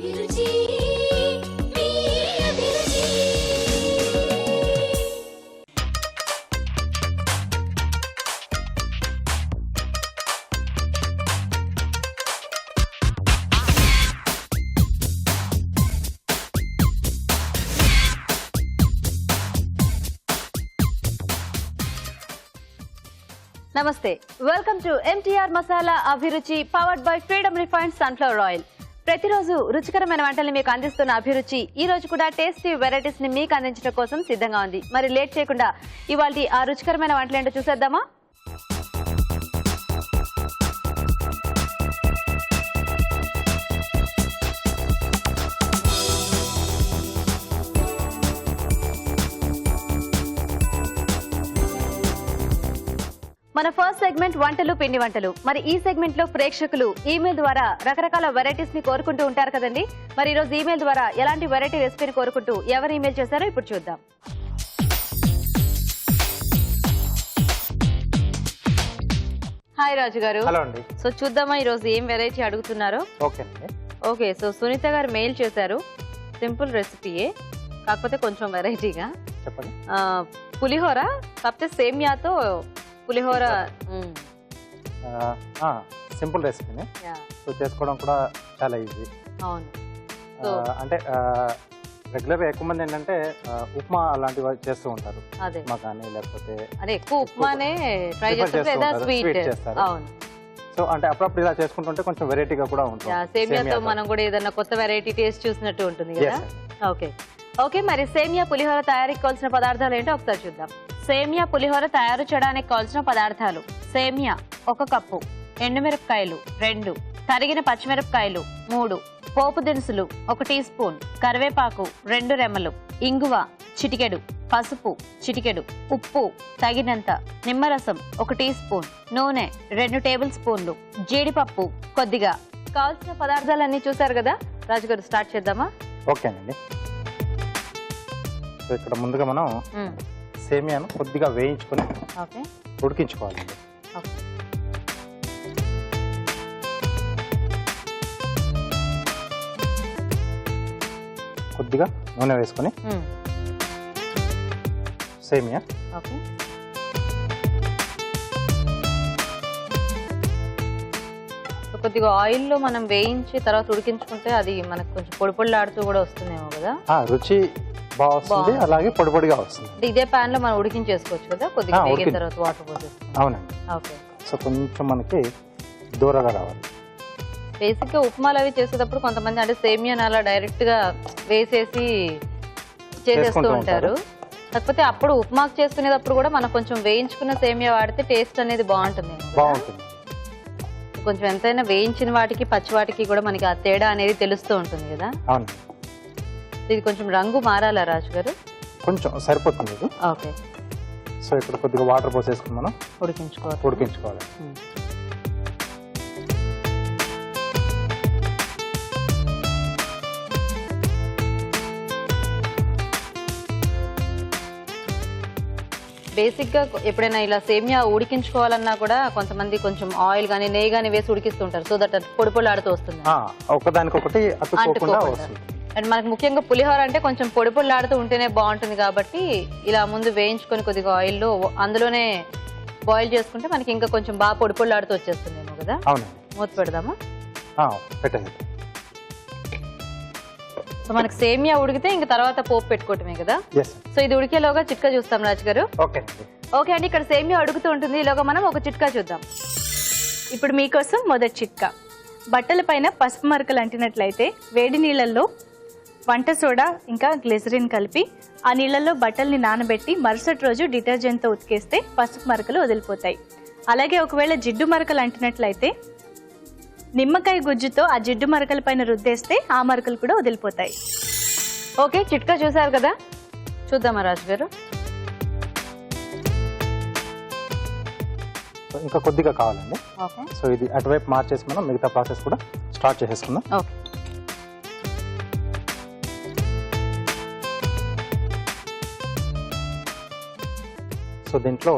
నమస్తే, welcome to MTR masala అభిరుచి powered by freedom refined sunflower oil. ప్రతిరోజు రుచికరమైన వంటల్ని మీకు అందిస్తున్న అభిరుచి ఈ రోజు కూడా టేస్టీ వెరైటీస్ ని మీకు అందించడం కోసం సిద్ధంగా ఉంది. మరి లేట్ చేయకుండా ఇవాల్టి ఆ రుచికరమైన వంటలు ఏంటో చూసేద్దామా? మన ఫస్ట్ సెగ్మెంట్ వంటలు పిండి వంటలు. మరి ఈ సెగ్మెంట్ లో ప్రేక్షకులు ఈమెయిల్ ద్వారా రకరకాల వెరైటీస్ ని కోరుకుంటూ ఉంటారు కదండి. మరి ఈ రోజు ఈమెయిల్ ద్వారా ఎలాంటి వెరైటీ రెసిపీని కోరుకుంటూ ఎవరు ఈమెయిల్ చేశారో ఇప్పుడు చూద్దాం. హాయ్ రాజు గారు. హలో అండి. సో చూద్దామా ఈ రోజు ఏం వెరైటీ అడుగుతున్నారో? ఓకే, సో సునీత గారు మెయిల్ చేశారు. సింపుల్ రెసిపీయే, కాకపోతే కొంచెం వెరైటీగా. చెప్పండి. పులిహోర, కాకపోతే సేమియాతో పులిహోర. సింపుల్ రెసిపీని సో చేసుకోవడం కూడా చాలా ఈజీ. అవును. అంటే రెగ్యులర్గా ఎక్కువ మంది ఏంటంటే ఉప్మా అలాంటివి చేస్తూ ఉంటారు. ఉప్మా కానీ లేకపోతే అదే ఎక్కువ ఉప్మానే ట్రై చేస్తారు, స్వీట్ చేస్తారు. అవును. సో అంటే అప్పుడప్పుడు ఇలా చేసుకుంటుంటే కొంచెం వెరైటీగా కూడా ఉంటుంది. సేమియాతో మనం కూడా ఏదైనా కొత్త వెరైటీ టేస్ట్ చూసినట్టు ఉంటుంది కదా. ఓకే ఓకే, మరి సేమియా పులిహోర తయారీకి కావాల్సిన పదార్థాలు ఏంటో ఒకసారి చూద్దాం. సేమియా పులిహోర తయారు చేయడానికి కావాల్సిన పదార్థాలు: సేమియా 1 కప్పు, ఎండుమిరపకాయలు 2, తరిగిన పచ్చిమిరపకాయలు 3, పోపు దినుసులు 1 టీ స్పూన్, కరివేపాకు 2 రెమ్మలు, ఇంగువ చిటికెడు, పసుపు చిటికెడు, ఉప్పు తగినంత, నిమ్మరసం 1 టీ స్పూన్, నూనె 2 టేబుల్ స్పూన్లు, జీడిపప్పు కొద్దిగా. కావాల్సిన పదార్థాలన్నీ చూసారు కదా రాజుగారు, స్టార్ట్ చేద్దామా? ఓకేనండి. సో ఇక్కడ ముందుగా మనం సేమియాను కొద్దిగా వేయించుకొని ఉడికించుకోవాలండి. కొద్దిగా నూనె వేసుకొని సేమియా కొద్దిగా ఆయిల్ లో మనం వేయించి తర్వాత ఉడికించుకుంటే అది మనకు కొంచెం పొడి పొడిలాడుతూ కూడా వస్తుందేమో కదా. రుచి బాగా వస్తుంది, అలాగే పొడి పొడిగా వస్తుంది. ఇదే పాన్ లో మనం ఉడికించేసుకోవచ్చు కదా, కొద్దిగా వేగిన తర్వాత వాటర్ పోసేస్తాం. అవునండి. ఓకే. సో కొంచెం మనకి దూరగా రావాలి. బేసిక్ గా ఉప్మాలు అవి చేసేటప్పుడు కొంతమంది అంటే సేమియాని అలా డైరెక్ట్ గా వేసేసి చేసేస్తూ ఉంటారు. కాకపోతే అప్పుడు ఉప్మాకు చేసుకునేటప్పుడు కూడా మనం కొంచెం వేయించుకున్న సేమియా వాడితే టేస్ట్ అనేది బాగుంటుంది. కొంచెం ఎంతైనా వేయించిన వాటికి పచ్చి వాటికి కూడా మనకి ఆ తేడా అనేది తెలుస్తూ ఉంటుంది కదా. అవును. ఇది కొంచెం రంగు మారాలా రాజు గారు? కొంచెం సరిపోతుంది. ఓకే. సో ఇక్కడ కొద్దిగా వాటర్ పోసేసుకుని మనం ఉడికించుకోవాలి. బేసిక్ గా ఎప్పుడైనా ఇలా సేమియా ఉడికించుకోవాలన్నా కూడా కొంతమంది కొంచెం ఆయిల్ గానీ నెయ్యి గానీ వేసి ఉడికిస్తుంటారు, సో దట్ పొడి పొడిలాడుతూ వస్తుంది. ఒకదానికొకటి అతుక్కోకుండా వస్తుంది. అండ్ మనకు ముఖ్యంగా పులిహోర అంటే కొంచెం పొడి పొడిలాడుతూ ఉంటేనే బాగుంటుంది కాబట్టి ఇలా ముందు వేయించుకొని కొద్దిగా ఆయిల్లో అందులోనే బాయిల్ చేసుకుంటే మనకి ఇంకా కొంచెం బాగా పొడి పొడిలాడుతూ వచ్చేస్తుందేమో కదా. మూత పెడదామా? పెట్టండి. సో మనకి సేమియా ఉడికితే ఇంకా తర్వాత పోపు పెట్టుకోవటమే కదా. సో ఇది ఉడికేలోగా చిట్కా చూస్తాం రాజు గారు. ఓకే అండి, ఇక్కడ సేమియా ఉడుకుతూ ఉంటుంది, ఈలోగా మనం ఒక చిట్కా చూద్దాం. ఇప్పుడు మీకోసం మొదటి చిట్కా. బట్టల పైన పసుపు మరకలు అంటినట్లయితే వేడి నీళ్ళల్లో వంట సోడా ఇంకా గ్లిజరిన్ కలిపి ఆ నీళ్ళల్లో బట్టల్ని నానబెట్టి మరుసటి రోజు డిటర్జెంట్తో ఉతికేస్తే పసుపు మరకలు వదిలిపోతాయి. అలాగే ఒకవేళ జిడ్డు మరకలు అంటినట్లయితే నిమ్మకాయ గుజ్జుతో ఆ జిడ్డు మరకల పైన రుద్దేస్తే ఆ మరకలు కూడా వదిలిపోతాయి. ఓకే, చిట్కా చూసారు కదా, చూద్దామా రాజు గారు? ఇంకా కొద్దిగా కావాలండి. సో ఇది అటువైపు మార్చేసి మనం మిగతా ప్రాసెస్ కూడా స్టార్ట్ చేసేసుకుందాం. ఓకే. సో దీంట్లో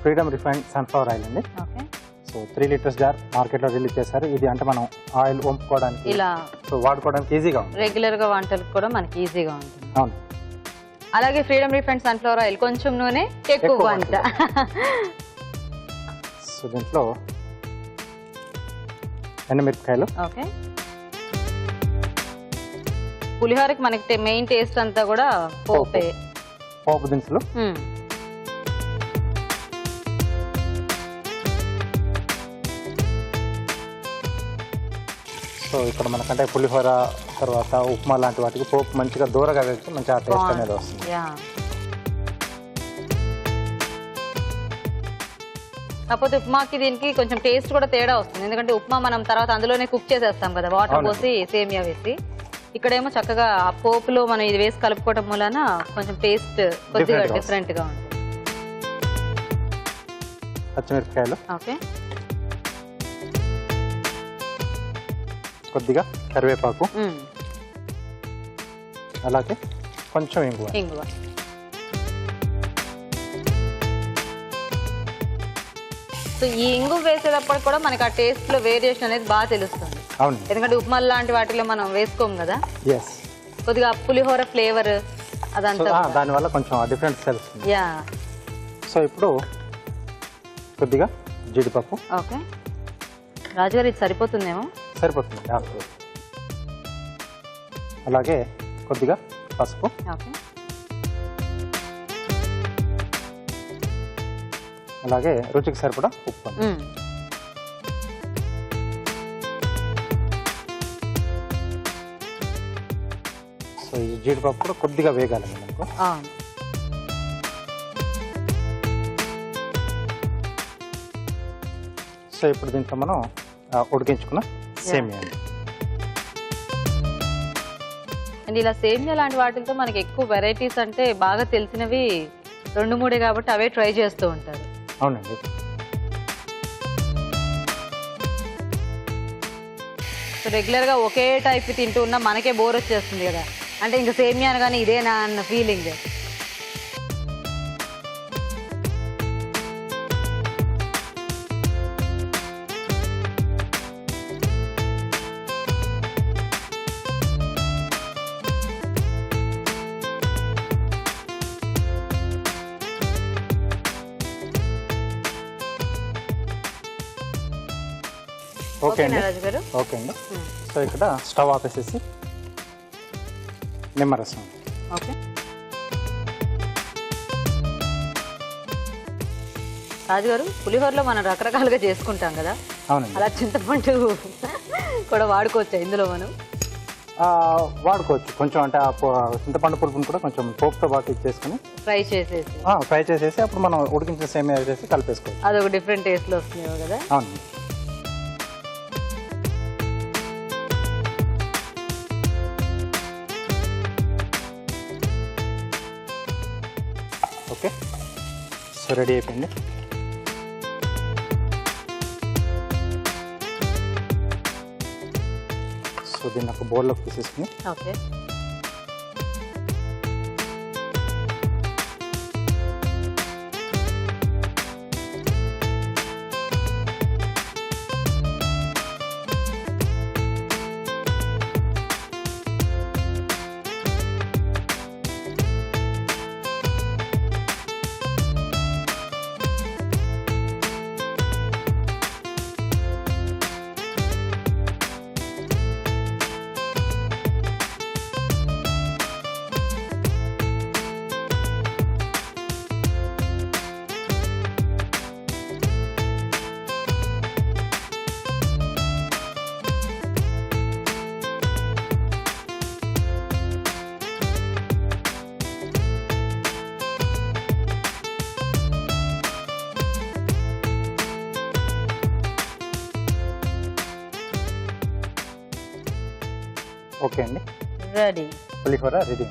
ఫ్రీడమ్ రిఫైన్డ్ సన్ఫ్లవర్ ఆయిల్ అండి. ఓకే. సో మనకు 3 లీటర్స్ జార్ మార్కెట్లో రిలీజ్ చేశారు. ఇది అంటే మనం ఆయిల్ వంపుకోవడానికి ఇలా సో వాడుకోవడానికి ఈజీగా ఉంది. రెగ్యులర్ గా వంటలకు కూడా మనకి ఈజీగా ఉంటుంది. అవును. అలాగే ఫ్రీడమ్ రిఫైండ్ సన్ఫ్లవర్ ఆయిల్, కొంచెం నూనె ఎక్కువ వంట. సో దీంట్లో ఎండుమిరపకాయలు, ఓకే. పులిహోరకి మనకి మెయిన్ టేస్ట్ అంతా కూడా పోపే. పోపు దినుసులు, సో ఇక్కడ మనకంటే పులిహోర తర్వాత ఉప్మా లాంటి వాటికి పోపు మంచిగా దూరగా వేస్తే మంచిగా టేస్ట్ అనేది వస్తుంది. కాకపోతే ఉప్మాకి దీనికి కొంచెం టేస్ట్ కూడా తేడా వస్తుంది, ఎందుకంటే ఉప్మా మనం తర్వాత అందులోనే కుక్ చేసేస్తాం కదా, వాటర్ పోసి సేమియా వేసి. ఇక్కడేమో చక్కగా ఆ పోపులో మనం ఇది వేసి కలుపుకోవడం వలన కొంచెం టేస్ట్ కొద్దిగా డిఫరెంట్ గా ఉంటుంది. పచ్చిమిరపకాయలు, ఓకే. కొద్దిగా కరివేపాకు, అలాగే కొంచెం ఇంగువ. సో ఈ ఇంగు వేసేటప్పుడు కూడా మనకి ఆ టేస్ట్ లో వేరియేషన్ అనేది బాగా తెలుస్తుంది. అవును, ఎందుకంటే ఉప్మా లాంటి వాటిలో మనం వేసుకోం కదా, ఎస్. కొద్దిగా పులిహోర ఫ్లేవర్ అదంతా దానివల్ల కొంచెం డిఫరెన్స్ తెలుస్తుంది. యా. సో ఇప్పుడు కొద్దిగా జీడిపప్పు. ఓకే రాజుగారు, ఇది సరిపోతుందేమో. సరిపోతుంది. అలాగే కొద్దిగా పసుపు, ఓకే. అలాగే రుచికి సరిపడా ఉప్పు. సో ఈ జీడిపప్పు కూడా కొద్దిగా వేగాలండి మనకు. సో ఇప్పుడు దీంట్లో మనం ఉడికించుకున్న సేమియా. అండ్ ఇలా సేమియా లాంటి వాటితో మనకి ఎక్కువ వెరైటీస్ అంటే బాగా తెలిసినవి 2-3 కాబట్టి అవే ట్రై చేస్తూ ఉంటారు. అవునండి. సో రెగ్యులర్గా ఒకే టైప్ తింటూ ఉన్నా మనకే బోర్ వచ్చేస్తుంది కదా, అంటే ఇంకా సేమియా అనగానే ఇదేనా అన్న ఫీలింగ్. ఓకే అండి. రాజుగారు, ఓకే అండి. సో ఇక్కడ స్టవ్ ఆపేసేసి నిమ్మరసం. ఓకే. రాజుగారు, పులిహోరలో మనం రకరకాలుగా చేసుకుంటాం కదా, అవునండి. అలా చింతపండు కూడా వాడుకోవచ్చా ఇందులో మనం? వాడుకోవచ్చు కొంచెం, అంటే చింతపండు పులుపుని కూడా కొంచెం పోపుతో పాటు ఇచ్చేసుకుని ఫ్రై చేసేసి అప్పుడు మనం ఉడికించిన సేమియా వేసేసి కలిపేసుకోవచ్చు. అదొక డిఫరెంట్ టేస్ట్ లో వస్తుంది కదా. అవునండి. ఓకే, సో రెడీ అయిపోయింది. సో దీన్ని ఒక బౌల్లోకి తీసేసుకుని ఓకే. ఓకే అండి, రెడీ. పులిహోర రెడీ.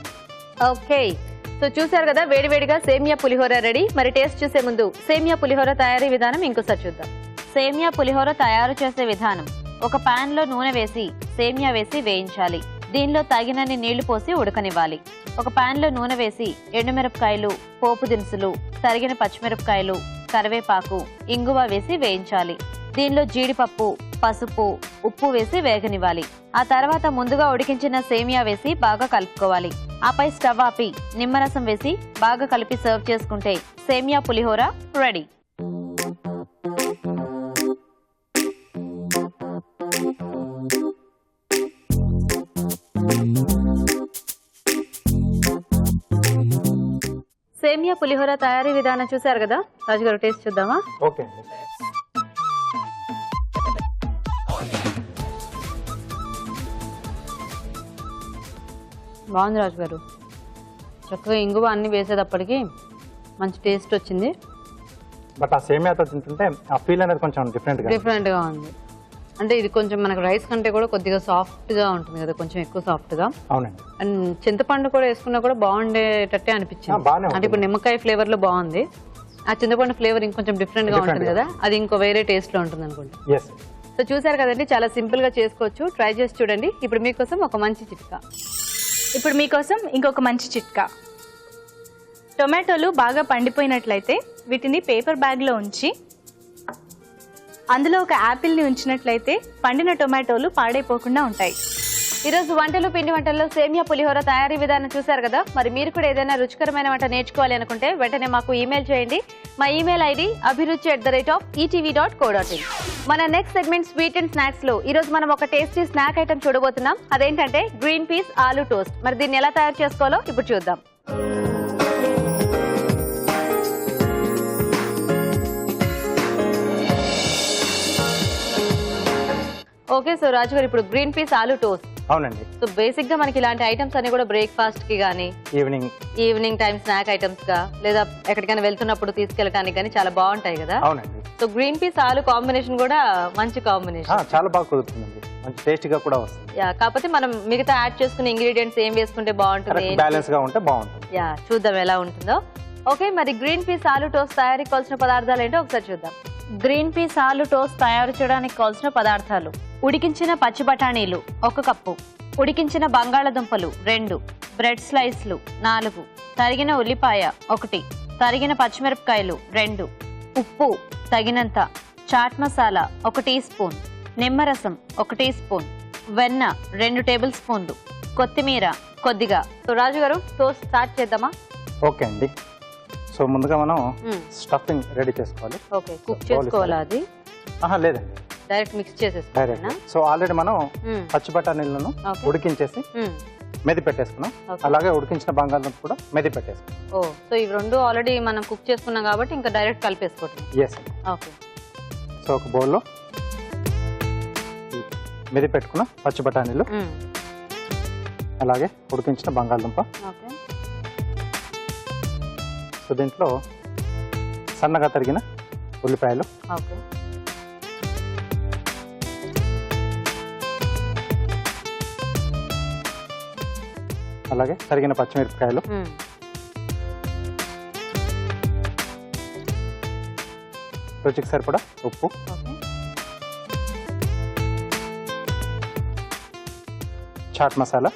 ఓకే, సో చూసారు కదా వేడివేడిగా సేమియా పులిహోర రెడీ. మరి టేస్ట్ చూసే ముందు సేమియా పులిహోర తయారీ విధానం ఇంకోసారి చూద్దాం. సేమియా పులిహోర తయారు చేసే విధానం: ఒక పాన్ లో నూనె వేసి సేమియా వేసి వేయించాలి. దీనిలో తగినన్ని నీళ్లు పోసి ఉడకనివ్వాలి. ఒక పాన్ లో నూనె వేసి ఎండుమిరపకాయలు, పోపు దినుసులు, తరిగిన పచ్చిమిరపకాయలు, కరివేపాకు, ఇంగువ వేసి వేయించాలి. దీనిలో జీడిపప్పు, పసుపు, ఉప్పు వేసి వేగనివ్వాలి. ఆ తర్వాత ముందుగా ఉడికించిన సేమియా వేసి బాగా కలుపుకోవాలి. ఆపై స్టవ్ ఆపి నిమ్మరసం వేసి బాగా కలిపి సర్వ్ చేసుకుంటే సేమియా పులిహోర రెడీ. సేమియా పులిహోర తయారీ విధానం చూసారు కదా రాజుగారు, టేస్ట్ చూద్దామా? ఓకే అండి. బాగుంది రాజుగారు, చక్కగా ఇంగువ అన్ని వేసేటప్పటికి మంచి టేస్ట్ వచ్చింది. బట్ ఆ సేమియాతో తింటుంటే ఆ ఫీల్ అనేది కొంచెం డిఫరెంట్గా ఉంది. అంటే ఇది కొంచెం మనకు రైస్ కంటే కూడా కొద్దిగా సాఫ్ట్గా ఉంటుంది కదా, కొంచెం ఎక్కువ సాఫ్ట్గా. అవునండి. అండ్ చింతపండు కూడా వేసుకున్నా కూడా బాగుండేటట్టే అనిపించింది. అంటే ఇప్పుడు నిమ్మకాయ ఫ్లేవర్లో బాగుంది, ఆ చింతపండు ఫ్లేవర్ ఇంకొంచెం డిఫరెంట్గా ఉంటుంది కదా, అది ఇంకో వేరే టేస్ట్లో ఉంటుంది అనుకుంటా. సో చూసారు కదండి, చాలా సింపుల్గా చేసుకోవచ్చు, ట్రై చేసి చూడండి. ఇప్పుడు మీకోసం ఒక మంచి చిట్కా. టొమాటోలు బాగా పండిపోయినట్లయితే వీటిని పేపర్ బ్యాగ్లో ఉంచి అందులో ఒక యాపిల్ని ఉంచినట్లయితే పండిన టొమాటోలు పాడైపోకుండా ఉంటాయి. ఈరోజు వంటలు పిండి వంటల్లో సేమియా పులిహోర తయారీ విధానం చూసారు కదా. మరి మీరు కూడా ఏదైనా రుచికరమైన వంట నేర్చుకోవాలి అనుకుంటే వెంటనే మాకు ఈమెయిల్ చేయండి. మా ఈమెయిల్ ఐడి abhiruchi@etv.co.in. మన next segment sweet and snacks లో ఈరోజు మనం ఒక టేస్టీ స్నాక్ ఐటమ్ చూడబోతున్నాం. అదేంటంటే గ్రీన్ పీస్ ఆలూ టోస్ట్. మరి దీన్ని ఎలా తయారు చేసుకోవాలో ఇప్పుడు చూద్దాం. ఓకే, సో రాజు గారు ఇప్పుడు గ్రీన్ పీస్ ఆలూ టోస్ట్. అవునండి. సో బేసిక్ గా మనకి ఇలాంటి ఐటమ్స్ అన్ని కూడా బ్రేక్ఫాస్ట్ కి గానీ ఈవినింగ్ టైం స్నాక్ ఐటమ్స్ గా లేదా ఎక్కడికైనా వెళ్తున్నప్పుడు తీసుకెళ్ళడానికి కానీ చాలా బాగుంటాయి కదా. అవునండి. So green peas aloo combination కూడా మంచి కాంబినేషన్, చాలా బాగా కుదురుతుందండి, మంచి టేస్ట్ గా కూడా వస్తుంది. కాకపోతే మనం మిగతా యాడ్ చేసుకునే ఇంగ్రీడియంట్స్ ఏం వేసుకుంటే బాగుంటుంది, బ్యాలెన్స్ గా ఉంటే బాగుంటుంది. చూద్దాం ఎలా ఉంటుందో. ఓకే, మరి గ్రీన్ పీస్ ఆలూ టోస్ట్ తయారీకి కావాల్సిన పదార్థాలు ఏంటో ఒకసారి చూద్దాం. గ్రీన్ పీస్ ఆలూ టోస్ట్ తయారు చేయడానికి కావాల్సిన పదార్థాలు: ఉడికించిన పచ్చి బఠానీలు 1 కప్పు, ఉడికించిన బంగాళదుంపలు 2, బ్రెడ్ స్లైస్లు 4, తరిగిన ఉల్లిపాయ 1, తరిగిన పచ్చిమిరపకాయలు 2, ఉప్పు తగినంత, చాట్ మసాలా 1 టీ స్పూన్, నిమ్మరసం 1 టీ స్పూన్, వెన్న 2 టేబుల్ స్పూన్లు, కొత్తిమీర కొద్దిగా. సో రాజు గారు, టోస్ట్ స్టార్ట్ చేద్దామా? ఓకే అండి. సో ముందుగా మనం స్టఫింగ్ రెడీ చేసుకోవాలి. ఓకే, కుక్ చేసుకోవాలా? అది లేదండి, డైరెక్ట్ మిక్స్ చేసేసుకోవాలా? సో ఆల్రెడీ మనం పచ్చి బఠానీలను ఉడికించేసి మెది పెట్టేసుకున్నాం. అలాగే ఉడికించిన బంగాళదుంప కూడా మెది పెట్టేసుకున్నాం. సో ఇవి రెండు ఆల్రెడీ మనం కుక్ చేసుకున్నాం కాబట్టి ఇంకా డైరెక్ట్ కలిపేసుకోవటం. ఓకే. సో ఒక బౌల్లో మెది పెట్టుకున్న పచ్చి బఠానీలు, అలాగే ఉడికించిన బంగాళదుంప. సో దీంట్లో సన్నగా తరిగిన ఉల్లిపాయలు, అలాగే తరిగిన పచ్చిమిరపకాయలు, రుచికి సరిపడా ఉప్పు, చాట్ మసాలా,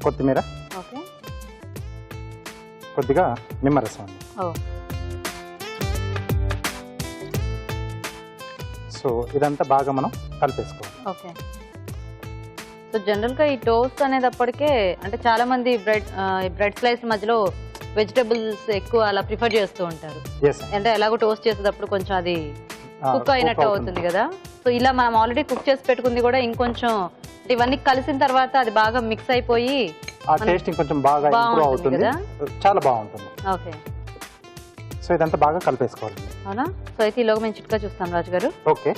కొత్తిమీర, కొద్దిగా నిమ్మరసం అండి. సో ఇదంతా బాగా మనం కలిపేసుకోవాలి. ఓకే. సో జనరల్ గా ఈ టోస్ట్ అనేటప్పటికే అంటే చాలా మంది బ్రెడ్ స్లైస్ మధ్యలో వెజిటబుల్స్ ఎక్కువ అలా ప్రిఫర్ చేస్తూ ఉంటారు. అంటే ఎలాగో టోస్ట్ చేసేటప్పుడు కొంచెం అది కుక్ అయినట్టు అవుతుంది కదా. సో ఇలా మనం ఆల్రెడీ కుక్ చేసి పెట్టుకుంది కూడా ఇంకొంచెం ఇవన్నీ కలిసిన తర్వాత అది బాగా మిక్స్ అయిపోయి టేస్టింగ్ కొంచెం బాగా ఇంప్రూవ్ అవుతుంది, చాలా బాగుంటుంది. ఓకే. సో ఇదంతా బాగా కలిపేసుకోవాలి. అవునా? సో అయితే ఈలోగా మేము చిట్కా చూస్తాం రాజు గారు. ఓకే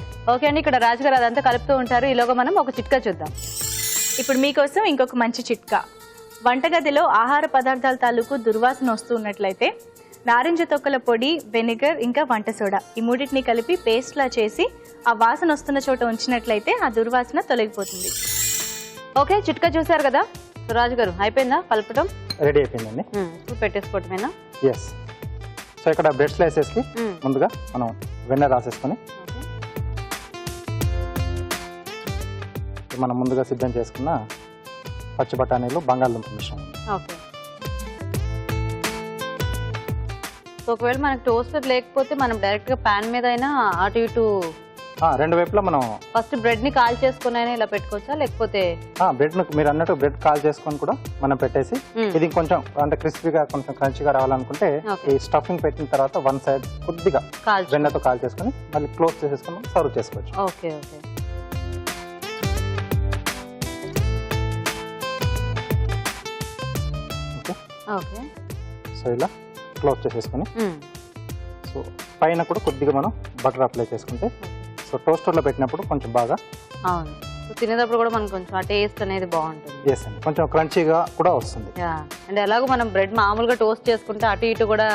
అండి, ఇక్కడ రాజు గారు అదంతా కలుపుతూ ఉంటారు. ఈలోగా మనం ఒక చిట్కా చూద్దాం. ఇప్పుడు మీకోసం ఇంకొక మంచి చిట్కా. వంటగదిలో ఆహార పదార్థాల తాలూకు దుర్వాసన వస్తూ ఉన్నట్లయితే నారింజ తొక్కల పొడి, వెనిగర్ ఇంకా వంట సోడా ఈ మూడింటిని కలిపి పేస్ట్లా చేసి ఆ వాసన వస్తున్న చోట ఉంచినట్లయితే ఆ దుర్వాసన తొలగిపోతుంది. ఓకే, చిట్కా చూసారు కదా. సో రాజు గారు, అయిపోయిందా కలపటం? రెడీ అయిపోయిందండి. పెట్టేసుకోవటమేనా? సో ఇక్కడ బ్రెడ్ స్లైసెస్ కి ముందుగా మనం వెన్న రాసేసుకొని మనం ముందుగా సిద్ధం చేసుకున్న పచ్చి బఠానీలు, బంగాళదుంప మిశ్రమం. ఓకే. సో సో ఒకవేళ మనకు టోస్టర్ లేకపోతే మనం డైరెక్ట్ గా పాన్ మీద అయినా అటు ఇటు రెండు వైపులా మనం ఫస్ట్ బ్రెడ్ ని కాల్ చేసుకుని అయినా ఇలా పెట్టుకోవచ్చా, లేకపోతే బ్రెడ్ మీరు అన్నట్టు బ్రెడ్ కాల్ చేసుకొని కూడా మనం పెట్టేసి ఇది కొంచెం అంటే క్రిస్పీగా కొంచెం క్రంచీగా రావాలనుకుంటే ఈ స్టఫింగ్ పెట్టిన తర్వాత వన్ సైడ్ కొద్దిగా వెన్నతో కాల్ చేసుకొని మళ్ళీ క్లోజ్ చేసేసుకొని సర్వ్ చేసుకోవచ్చు. Okay okay. ఓకే సో ఇలా క్లోజ్ చేసేసుకొని సో పైన కూడా కొద్దిగా మనం బటర్ అప్లై చేసుకుంటే సో టోస్టర్లో పెట్టినప్పుడు కొంచెం బాగా అవును తినేటప్పుడు కూడా మనకు కొంచెం ఆ టేస్ట్ అనేది బాగుంటుంది. ఎస్ అండి, కొంచెం క్రంచీగా కూడా వస్తుంది. అంటే ఎలాగో మనం బ్రెడ్ మామూలుగా టోస్ట్ చేసుకుంటే అటు ఇటు కూడా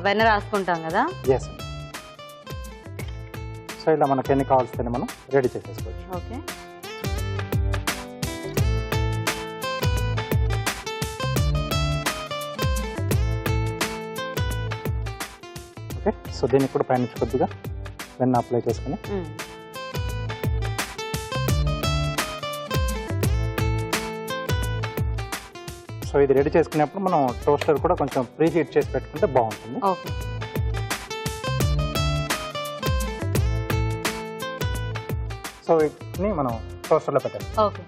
వెన్న రాసుకుంటాం కదా. ఎస్ అండి. సో ఇలా మనకి ఎన్ని కావాల్సిందని మనం రెడీ చేసేసుకోవచ్చు. ఓకే. ఓకే సో దీనికి కూడా పైన కొద్దిగా వెన్న అప్లై చేసుకుని సో ఇది రెడీ చేసుకునేప్పుడు మనం టోస్టర్ కూడా కొంచెం ప్రీ హీట్ చేసి పెట్టుకుంటే బాగుంటుంది. ఓకే. సో వీటిని మనం టోస్టర్లో పెట్టాలి. Okay.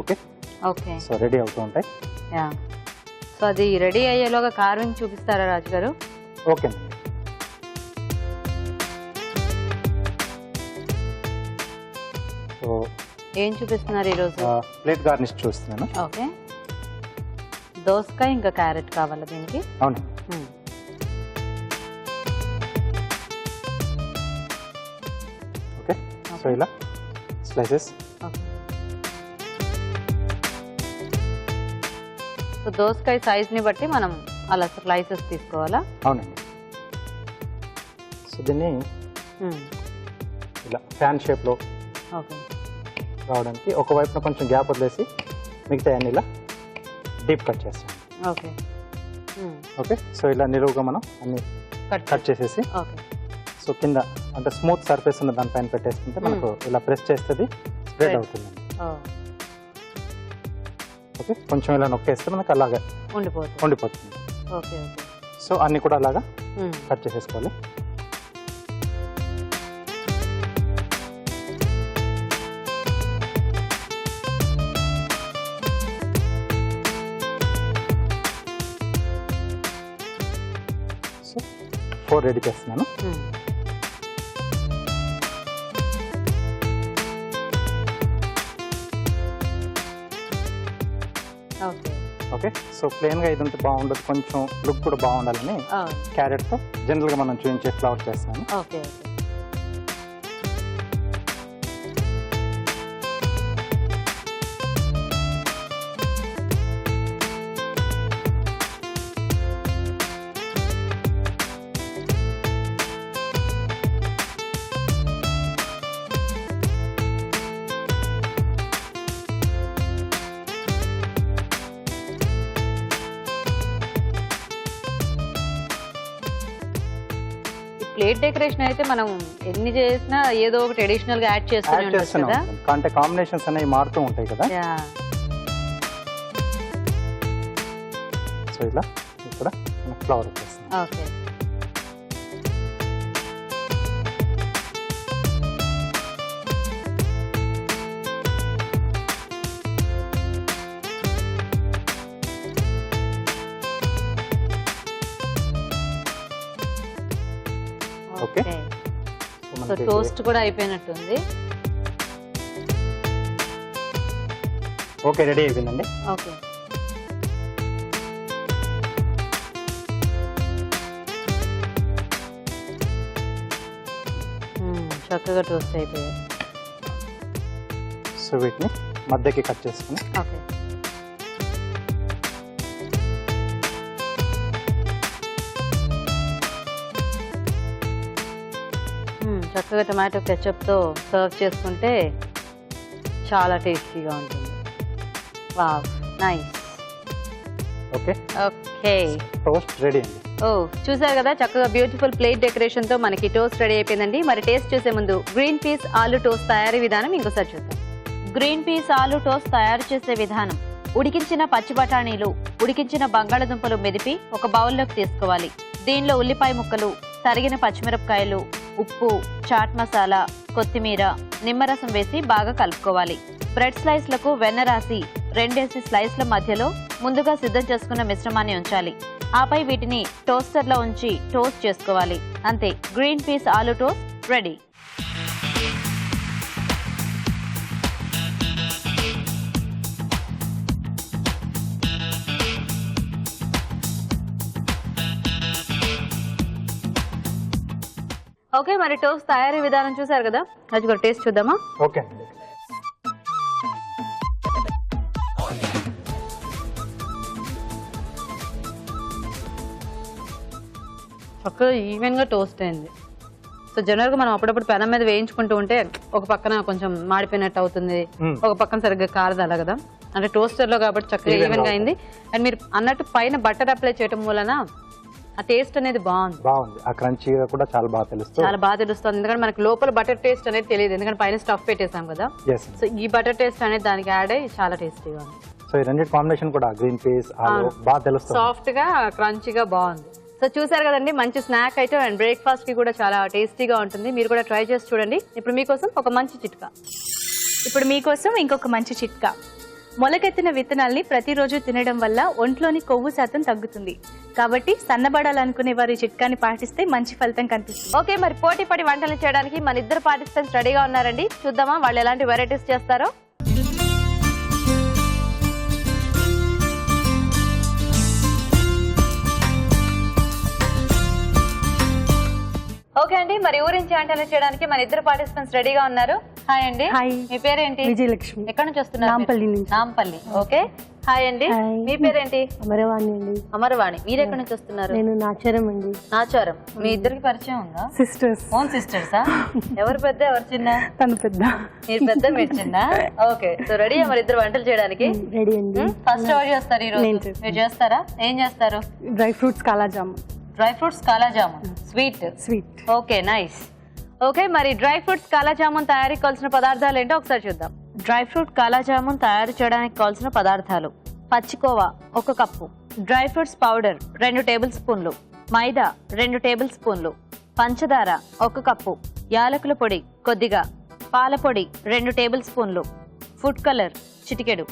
Okay okay. So ready అవుతూ ఉంటాయి. యా. సో అది రెడీ అయ్యేలోగా కార్వింగ్ చూపిస్తారా రాజు గారు? ఓకే అండి. సో ఏం చూపిస్తున్నారు ఈరోజు? ప్లేట్ గార్నిష్ చూస్తున్నాను. ఓకే. దోసకాయ ఇంకా క్యారెట్ కావాలా దీనికి? అవును. ఓకే సో ఇలా స్లైసెస్. ఓకే. సో దోసకాయ సైజ్ని బట్టి మనం అలా స్లైసెస్ తీసుకోవాలా? అవునండి. సో దీన్ని ఇలా ఫ్యాన్ షేప్లో ఓకే రావడానికి ఒకవైపున కొంచెం గ్యాప్ వదిలేసి మిగతా అన్ని ఇలా డీప్ కట్ చేస్తాం. ఓకే. ఓకే సో ఇలా నిలువుగా మనం అన్ని కట్ చేసేసి ఓకే. సో కింద అంటే స్మూత్ సర్ఫేస్ ఉన్న దానిపైన పెట్టేసుకుంటే మనకు ఇలా ప్రెస్ చేస్తే స్ప్రెడ్ అవుతుందండి. ఓకే కొంచెం ఇలా నొక్కేస్తే మనకు అలాగే ఉండిపోతుంది. Okay okay. సో అన్ని కూడా అలాగా కట్ చేసేసుకోవాలి. సో 4 రెడీ చేస్తున్నాను. ఓకే ఓకే సో ప్లెయిన్గా ఇది ఉంటే బాగుండదు, కొంచెం లుక్ కూడా బాగుండాలని క్యారెట్తో జనరల్గా మనం చూపించే ఫ్లవర్ చేస్తాను. Okay okay. ప్లేట్ డెకరేషన్ అయితే మనం ఎన్ని చేసినా ఏదో ఒక ట్రెడిషనల్ గా యాడ్ చేస్తూనే ఉంటాం కదా. అంటే కాంబినేషన్స్ అనేవి మారుతూ ఉంటాయి కదా. సో ఇలా ఇక్కడ ఫ్లవర్ వచ్చేస్తుంది. ఓకే. ఓకే సో టోస్ట్ కూడా అయిపోయినట్టుంది. ఓకే రెడీ అయిపోయిందండి. ఓకే. చక్కగా టోస్ట్ అయిపోయాయి. సో వీటిని మధ్యకి కట్ చేసుకుని ఓకే. చక్కగా టమాటో కెచప్తో సర్వ్ చేసుకుంటే చాలా టేస్టీగా ఉంటుంది. Wow, nice. Okay okay, toast ready అండి. ఓ చూసారు కదా, చక్కగా బ్యూటిఫుల్ ప్లేట్ డెకరేషన్ తో మనకి టోస్ట్ రెడీ అయిపోయిందండి. మరి టేస్ట్ చేసే ముందు గ్రీన్ పీస్ ఆలు టోస్ట్ తయారీ విధానం ఇంకోసారి చూద్దాం. గ్రీన్ పీస్ ఆలు టోస్ట్ తయారు చేసే విధానం: ఉడికించిన పచ్చి బఠానీలు, ఉడికించిన బంగాళదుంపలు మెదిపి ఒక బౌల్లోకి తీసుకోవాలి. దీనిలో ఉల్లిపాయ ముక్కలు, తరిగిన పచ్చిమిరపకాయలు, ఉప్పు, చాట్ మసాలా, కొత్తిమీర, నిమ్మరసం వేసి బాగా కలుపుకోవాలి. బ్రెడ్ స్లైస్లకు వెన్న రాసి 2 స్లైస్ల మధ్యలో ముందుగా సిద్ధం చేసుకున్న మిశ్రమాన్ని ఉంచాలి. ఆపై వీటిని టోస్టర్లో ఉంచి టోస్ట్ చేసుకోవాలి. అంతే, గ్రీన్ పీస్ ఆలు టోస్ట్ రెడీ. ఓకే, మరి టోస్ట్ తయారీ విధానం చూసారు కదా, అది కూడా టేస్ట్ చూద్దామా? ఓకే అండి. చక్కగా ఈవెన్గా టోస్ట్ అయింది. సో జనరల్గా మనం అప్పుడప్పుడు పెనం మీద వేయించుకుంటూ ఉంటే ఒక పక్కన కొంచెం మాడిపోయినట్టు అవుతుంది, ఒక పక్కన సరిగ్గా కారదు అలా కదా. అంటే టోస్టర్లో కాబట్టి చక్కగా ఈవెన్గా అయింది. అండ్ మీరు అన్నట్టు పైన బటర్ అప్లై చేయడం వలన ఆ టేస్ట్ అనేది బాగుంది. ఆ క్రంచీగా కూడా చాలా బాగా తెలుస్తుంది. చాలా బాగా తెలుస్తుంది, ఎందుకంటే మనకి లోపల బటర్ టేస్ట్ అనేది తెలియదు, ఎందుకంటే పైన స్టఫ్ పెట్టేసాం కదా. సో ఈ బటర్ టేస్ట్ అనేది దానికి యాడ్ అయ్యి చాలా టేస్టీగా ఉంది. సో ఈ రెండింటి కాంబినేషన్ కూడా గ్రీన్ పీస్ ఆలు బాగా తెలుస్తుంది, సాఫ్ట్ గా క్రంచీగా బాగుంది. సో చూసారు కదండి, మంచి స్నాక్ ఐటమ్ అండ్ బ్రేక్ఫాస్ట్ కి కూడా చాలా టేస్టీగా ఉంటుంది. మీరు కూడా ట్రై చేసి చూడండి. ఇప్పుడు మీకోసం ఒక మంచి చిట్కా. ఇంకొక మంచి చిట్కా. మొలకెత్తిన విత్తనాల్ని ప్రతిరోజు తినడం వల్ల ఒంట్లోని కొవ్వు శాతం తగ్గుతుంది. కాబట్టి సన్నబడాలనుకునే వారు ఈ చిట్కాని పాటిస్తే మంచి ఫలితం కనిపిస్తుంది. ఓకే, మరి పోటీ పడి వంటలు చేయడానికి మన ఇద్దరు పార్టిసిపెంట్స్ రెడీగా ఉన్నారండి. చూద్దామా వాళ్ళు ఎలాంటి వెరైటీస్ చేస్తారో. ఓకే అండి, మరి ఊరించి వంటలు చేయడానికి మన ఇద్దరు పార్టిసిపెంట్స్ రెడీగా ఉన్నారు. హాయ్ అండి. హాయ్. మీ పేరేంటి? విజయలక్ష్మి. ఎక్కడి నుంచి వస్తున్నారు? నాంపల్లి నుంచి. నాంపల్లి. ఓకే, హాయ్ అండి. మీ పేరేంటి? అమరవాణి అండి. అమరవాణి. మీరు ఎక్కడి నుంచి వస్తున్నారు? నేను నాచారం అండి. నాచారం. మీ ఇద్దరికి పరిచయం ఉందా? సిస్టర్స్. ఓన్ సిస్టర్సా? ఎవరు పెద్ద ఎవరు చిన్న? తను పెద్ద. మీరు పెద్ద మీరు చిన్న. ఓకే, సో రెడీ మరి ఇద్దరు వంటలు చేయడానికి? రెడీ అండి. ఫస్ట్ ఎవరు చేస్తారు ఈ రోజు? మీరు చేస్తారా? ఏం చేస్తారు? డ్రై ఫ్రూట్స్ కాలా జామున్. డ్రై ఫ్రూట్స్ కాలా jamun sweet. Sweet. Okay, nice. Okay, మరి డ్రై ఫ్రూట్స్ కాలా జామున్ తయారీకి కావాల్సిన పదార్థాలు ఏంటో ఒకసారి చూద్దాం. డ్రై ఫ్రూట్ కాలా జామున్ తయారు చేయడానికి కావాల్సిన పదార్థాలు: పచ్చికోవా 1 cup, dry fruits powder 2 table స్పూన్లు, మైదా 2 టేబుల్ స్పూన్లు, పంచదార 1 కప్పు, యాలకుల పొడి కొద్దిగా, పాల పొడి 2 టేబుల్ స్పూన్లు, ఫుడ్ కలర్ చిటికెడు,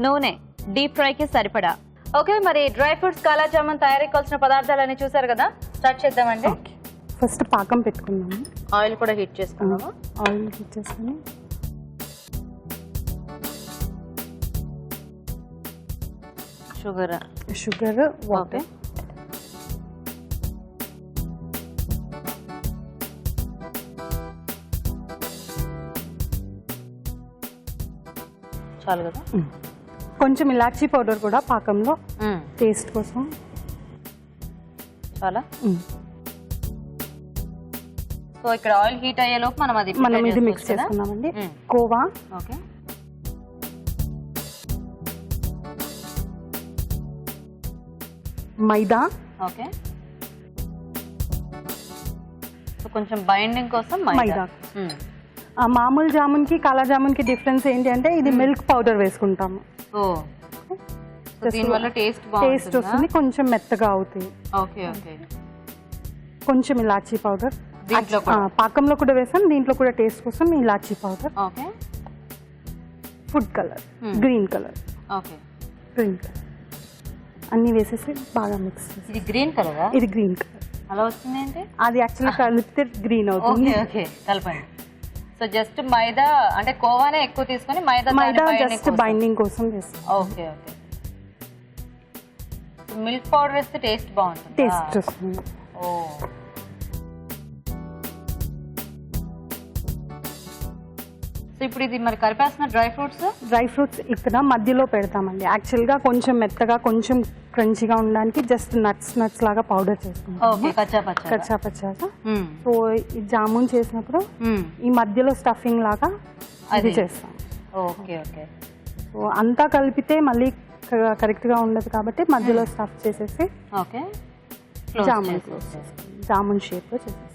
నూనె డీప్ ఫ్రైకి సరిపడా. ఓకే, మరి డ్రై ఫ్రూట్స్ కాలా జామున్ తయారీకి కావాల్సిన పదార్థాలన్నీ చూసారు కదా, స్టార్ట్ చేద్దామండి. ఫస్ట్ పాకం పెట్టుకున్నాము. ఆయిల్ కూడా హీట్ చేసుకున్నాము. ఆయిల్ హీట్ చేసుకుని షుగర్ వాటర్. చాలు కదా. కొంచెం ఇలాచీ పౌడర్ కూడా పాకంలో టేస్ట్ కోసం. చాలా. సో ఇక్కడ ఆయిల్ హీట్ అయ్యే లోపు మనం ఇది మిక్స్ చేసుకున్నామండి. కోవా, ఓకే, మైదా, ఓకే. సో కొంచెం బైండింగ్ కోసం మైదా. మామూలు జామున్ కి కాలా జామున్ కి డిఫరెన్స్ ఏంటి అంటే ఇది మిల్క్ పౌడర్ వేసుకుంటాము. దీనివల్ల టేస్ట్ వస్తుంది, కొంచెం మెత్తగా అవుతుంది. Okay, okay. కొంచెం ఇలాచీ పౌడర్ పాకంలో కూడా వేసాం, దీంట్లో కూడా టేస్ట్ కోసం ఇలాచీ powder. Okay. Food colour green colour. Okay, green colour అన్ని వేసేసి బాగా మిక్స్. ఇది గ్రీన్ కలరా? ఇది గ్రీన్ కలర్. అలా వస్తుంది అంటే అది యాక్చువల్లీ కలిపితే గ్రీన్ అవుతుంది. ఓకే, కలపండి. సో జస్ట్ మైదా అంటే కోవానే ఎక్కువ తీసుకొని మైదా జస్ట్ బైండింగ్ కోసం వేస్తాం. Okay, okay. మిల్క్ పౌడర్ వేస్తే టేస్ట్ బాగుంటుంది. టేస్ట్ వస్తుంది. ఓ, సో ఇప్పుడు ఇది మరి కలిపేస్తున్న డ్రై ఫ్రూట్స్ ఇక్కడ మధ్యలో పెడతామండి. యాక్చువల్గా కొంచెం మెత్తగా కొంచెం క్రంచీగా ఉండడానికి జస్ట్ నట్స్ లాగా పౌడర్ చేసుకుంటాం ఓకే కచ్చా పచ్చా కచ్చా పచ్చాగా. సో ఈ జామున్ చేసినప్పుడు ఈ మధ్యలో స్టఫింగ్ లాగా అది చేస్తాం. Okay okay. సో అంతా కలిపితే మళ్ళీ కరెక్ట్ గా ఉండదు కాబట్టి మధ్యలో స్టఫ్ చేసేసి ఓకే జామున్ షేప్ లో చేసేస్తాం.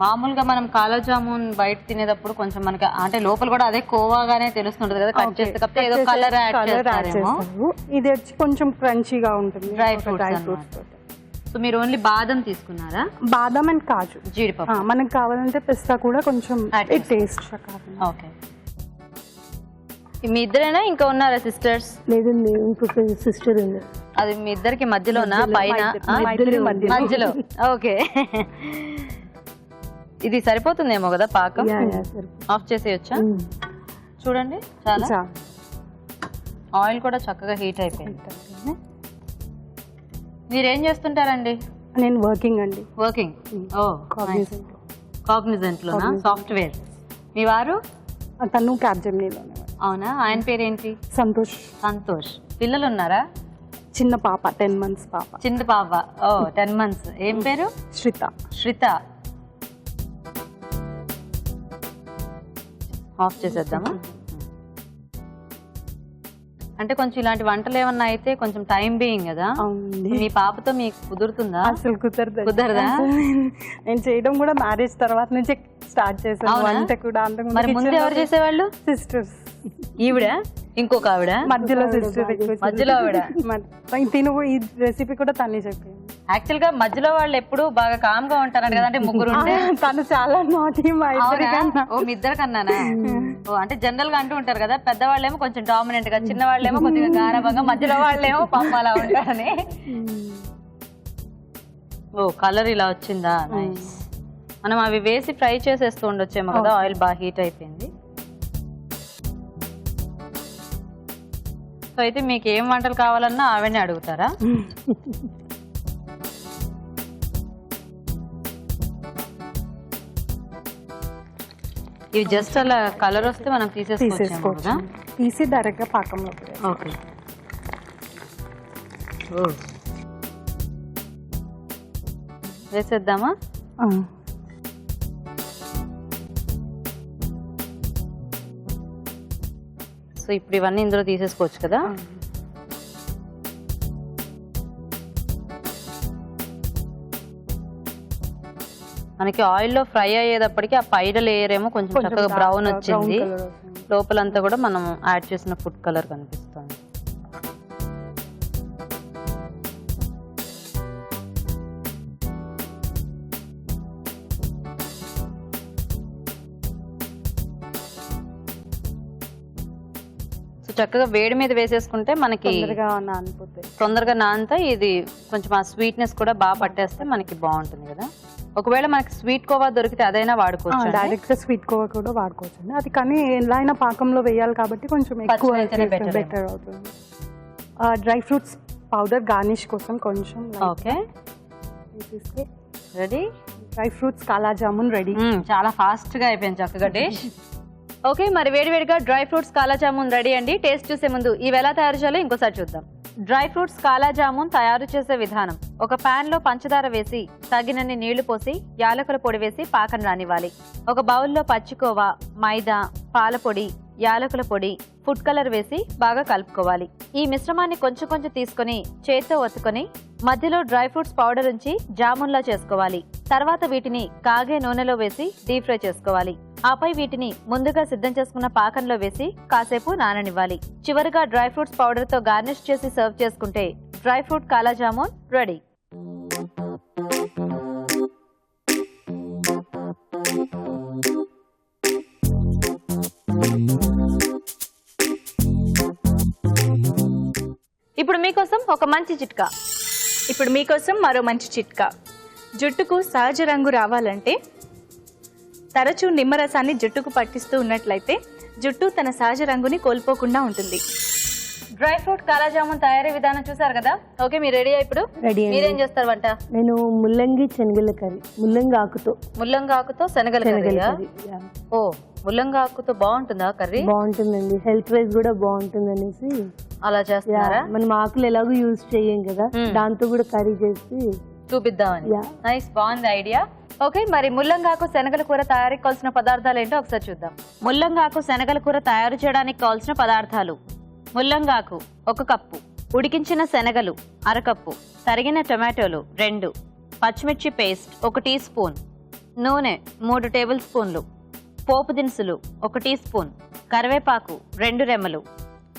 మామూలుగా మనం కాలా జామున్ బయట తినేటప్పుడు కొంచెం మనకి అంటే లోపల కూడా అదే కోవాగానే తెలుస్తుంటది కదా, కట్ చేస్తే కాకపోతే ఏదో కలర్ యాడ్ చేస్తారేమో. ఇది వచ్చి కొంచెం క్రంచీగా ఉంటుంది డ్రై ఫ్రూట్స్. సో మీరు ఓన్లీ బాదం తీసుకున్నారా? బాదం అండ్ కాజు, జీడిపప్పు. మనకు కావాలంటే పిస్తా కూడా కొంచెం టేస్ట్. ఓకే. మీ ఇద్దరేనా ఇంకా ఉన్నారా సిస్టర్స్? లేదండి, ఇంకొక సిస్టర్ ఉంది. అది మీ ఇద్దరికి మధ్యలోనా పైన? మధ్యలో. ఓకే. ఇది సరిపోతుందేమో కదా పాకం? ఆఫ్ చేసేయచ్చా? చూడండి చాలా ఆయిల్ కూడా చక్కగా హీట్ అయిపోయింది. మీరేం చేస్తుంటారండి? నేను వర్కింగ్ అండి. వర్కింగ్. ఓ కాగ్నిజెంట్ లోనా? సాఫ్ట్వేర్. మీ వారు? తను క్యాప్జెమినీలోనే. అవునా? ఆయన పేరేంటి? సంతోష్. సంతోష్. పిల్లలు ఉన్నారా? చిన్న పాప 10 months పాప. చిన్న పాప. ఓ 10 months. ఏం పేరు? శ్రిత. శ్రిత. ఆఫ్ చేసేద్దామా? అంటే కొంచెం ఇలాంటి వంటలు ఏమన్నా అయితే కొంచెం టైం బీయింగ్ కదా. మీ పాపతో మీకు కుదురుతుందా? అసలు కుదరదు. కుదరదా? నేను చేయడం కూడా మ్యారేజ్ తర్వాత నుంచి స్టార్ట్ చేశాను వంట కూడా. మరి ముందు ఎవరు చేసేవాళ్ళు? సిస్టర్స్. ఈవిడ ఇంకొక ఆవిడ మధ్యలో సిస్టర్. మధ్యలో ఆవిడ. తిను ఈ రెసిపీ కూడా తనే చెప్పింది. యాక్చువల్ గా మధ్యలో వాళ్ళు ఎప్పుడు బాగా కామ్ గా ఉంటారు కదా, అంటే ముగ్గురు ఉంటే. తను చాలా నాటి. ఓ మీ ఇద్దరు కన్నానా? ఓ అంటే జనరల్ గా అంటూ ఉంటారు కదా, పెద్దవాళ్ళేమో కొంచెం డామినెంట్ గా, చిన్న వాళ్ళేమో కొద్దిగా గారభంగా, మధ్యలో వాళ్ళేమో పాప అలా ఉంటారని. ఓ కలర్ ఇలా వచ్చిందా? నైస్. మనం అవి వేసి ఫ్రై చేసేస్తూ ఉండొచ్చేమో కదా. ఆయిల్ బాగా హీట్ అయిపోయింది. సో అయితే మీకు ఏం వంటలు కావాలన్నా ఆవిడని అడుగుతారా? ఇవి జస్ట్ అలా కలర్ వస్తే మనం తీసేసుకోవచ్చు. తీసి డైరెక్ట్ గా పాకంలో. ఓకే. వేసేద్దామా? సో ఇప్పుడు ఇవన్నీ ఇందులో తీసేసుకోవచ్చు కదా. మనకి ఆయిల్లో ఫ్రై అయ్యేటప్పటికి ఆ పైన లేయర్ ఏమో కొంచెం చక్కగా బ్రౌన్ వచ్చింది, లోపలంతా కూడా మనం యాడ్ చేసిన ఫుడ్ కలర్ కనిపిస్తుంది. చక్కగా వేడి మీద వేసేసుకుంటే మనకి తొందరగా నానుతాయి. ఇది కొంచెం ఆ స్వీట్నెస్ కూడా బాగా పట్టేస్తే మనకి బాగుంటుంది కదా. ఒకవేళ మనకి స్వీట్ కోవా దొరికితే అదైనా వాడుకోవచ్చు. డైరెక్ట్ గా స్వీట్ కోవా కూడా వాడుకోవచ్చు అది, కానీ ఎలా అయినా పాకంలో వేయాలి కాబట్టి కొంచెం ఎక్కువ బెటర్ అవుతుంది. డ్రై ఫ్రూట్స్ పౌడర్ గార్నిష్ కోసం కొంచెం. Okay ready. డ్రై ఫ్రూట్స్ కాలా జామున్ రెడీ. చాలా ఫాస్ట్ గా అయిపోయింది చక్కగా డిష్. ఓకే మరి వేడివేడిగా డ్రై ఫ్రూట్స్ కాలా జామున్ రెడీ అండి. టేస్ట్ చూసే ముందు ఇవి ఎలా తయారు చేయాలో ఇంకోసారి చూద్దాం. డ్రై ఫ్రూట్స్ కాలా జామున్ తయారు చేసే విధానం: ఒక పాన్ లో పంచదార వేసి తగినన్ని నీళ్లు పోసి యాలకుల పొడి వేసి పాకం రానివ్వాలి. ఒక బౌల్లో పచ్చికోవా, మైదా, పాల పొడి, యాలకుల పొడి, ఫుడ్ కలర్ వేసి బాగా కలుపుకోవాలి. ఈ మిశ్రమాన్ని కొంచెం కొంచెం తీసుకుని చేత్తో ఒత్తుకొని మధ్యలో డ్రై ఫ్రూట్స్ పౌడర్ ఉంచి జామున్లా చేసుకోవాలి. తర్వాత వీటిని కాగే నూనెలో వేసి డీప్ ఫ్రై చేసుకోవాలి. ఆపై వీటిని ముందుగా సిద్ధం చేసుకున్న పాకంలో వేసి కాసేపు నాననివ్వాలి. చివరిగా డ్రై ఫ్రూట్స్ పౌడర్ తో గార్నిష్ చేసి సర్వ్ చేసుకుంటే డ్రై ఫ్రూట్ కాలా జామున్ రెడీ. ఇప్పుడు మీకోసం ఒక మంచి చిట్కా. ఇప్పుడు మీకోసం మరో మంచి చిట్కా. జుట్టుకు సహజ రంగు రావాలంటే తరచూ నిమ్మరసాన్ని జుట్టుకు పట్టిస్తూ ఉన్నట్లయితే జుట్టు తన సహజ రంగుని కోల్పోకుండా ఉంటుంది. డ్రై ఫ్రూట్ కాలా జామున్ తయారీ విధానం చూసారు కదా. ఓకే మీరు రెడీ? ఇప్పుడు మీరేం చేస్తారు వంట? నేను ముల్లంగి శనగల కర్రీ, ముల్లంగి ఆకుతో శనగల కర్రీ. ఓ ముల్లంగి ఆకుతో బాగుంటుందా కర్రీ? బాగుంటుందండి, హెల్త్ వైజ్ కూడా బాగుంటుంది అనేసి. అలా చేస్తున్నారా? మనం ఆకులు ఎలాగో యూజ్ చేయం కదా, దాంతో కూడా కర్రీ చేసి చూపిద్దామని. Yeah. నైస్, బాగుంది ఐడియా. ఓకే, మరి ముల్లంగాకు శనగల కూర తయారీకి కావాల్సిన పదార్థాలు ఏంటో ఒకసారి చూద్దాం. ముల్లంగాకు శనగల కూర తయారు చేయడానికి కావాల్సిన పదార్థాలు: ముల్లంగాకు 1 కప్పు, ఉడికించిన శనగలు 1/2 కప్పు, తరిగిన టొమాటోలు 2, పచ్చిమిర్చి పేస్ట్ 1 టీ స్పూన్, నూనె 3 టేబుల్ స్పూన్లు, పోపు దినుసులు 1 టీ స్పూన్, కరివేపాకు 2 రెమ్మలు,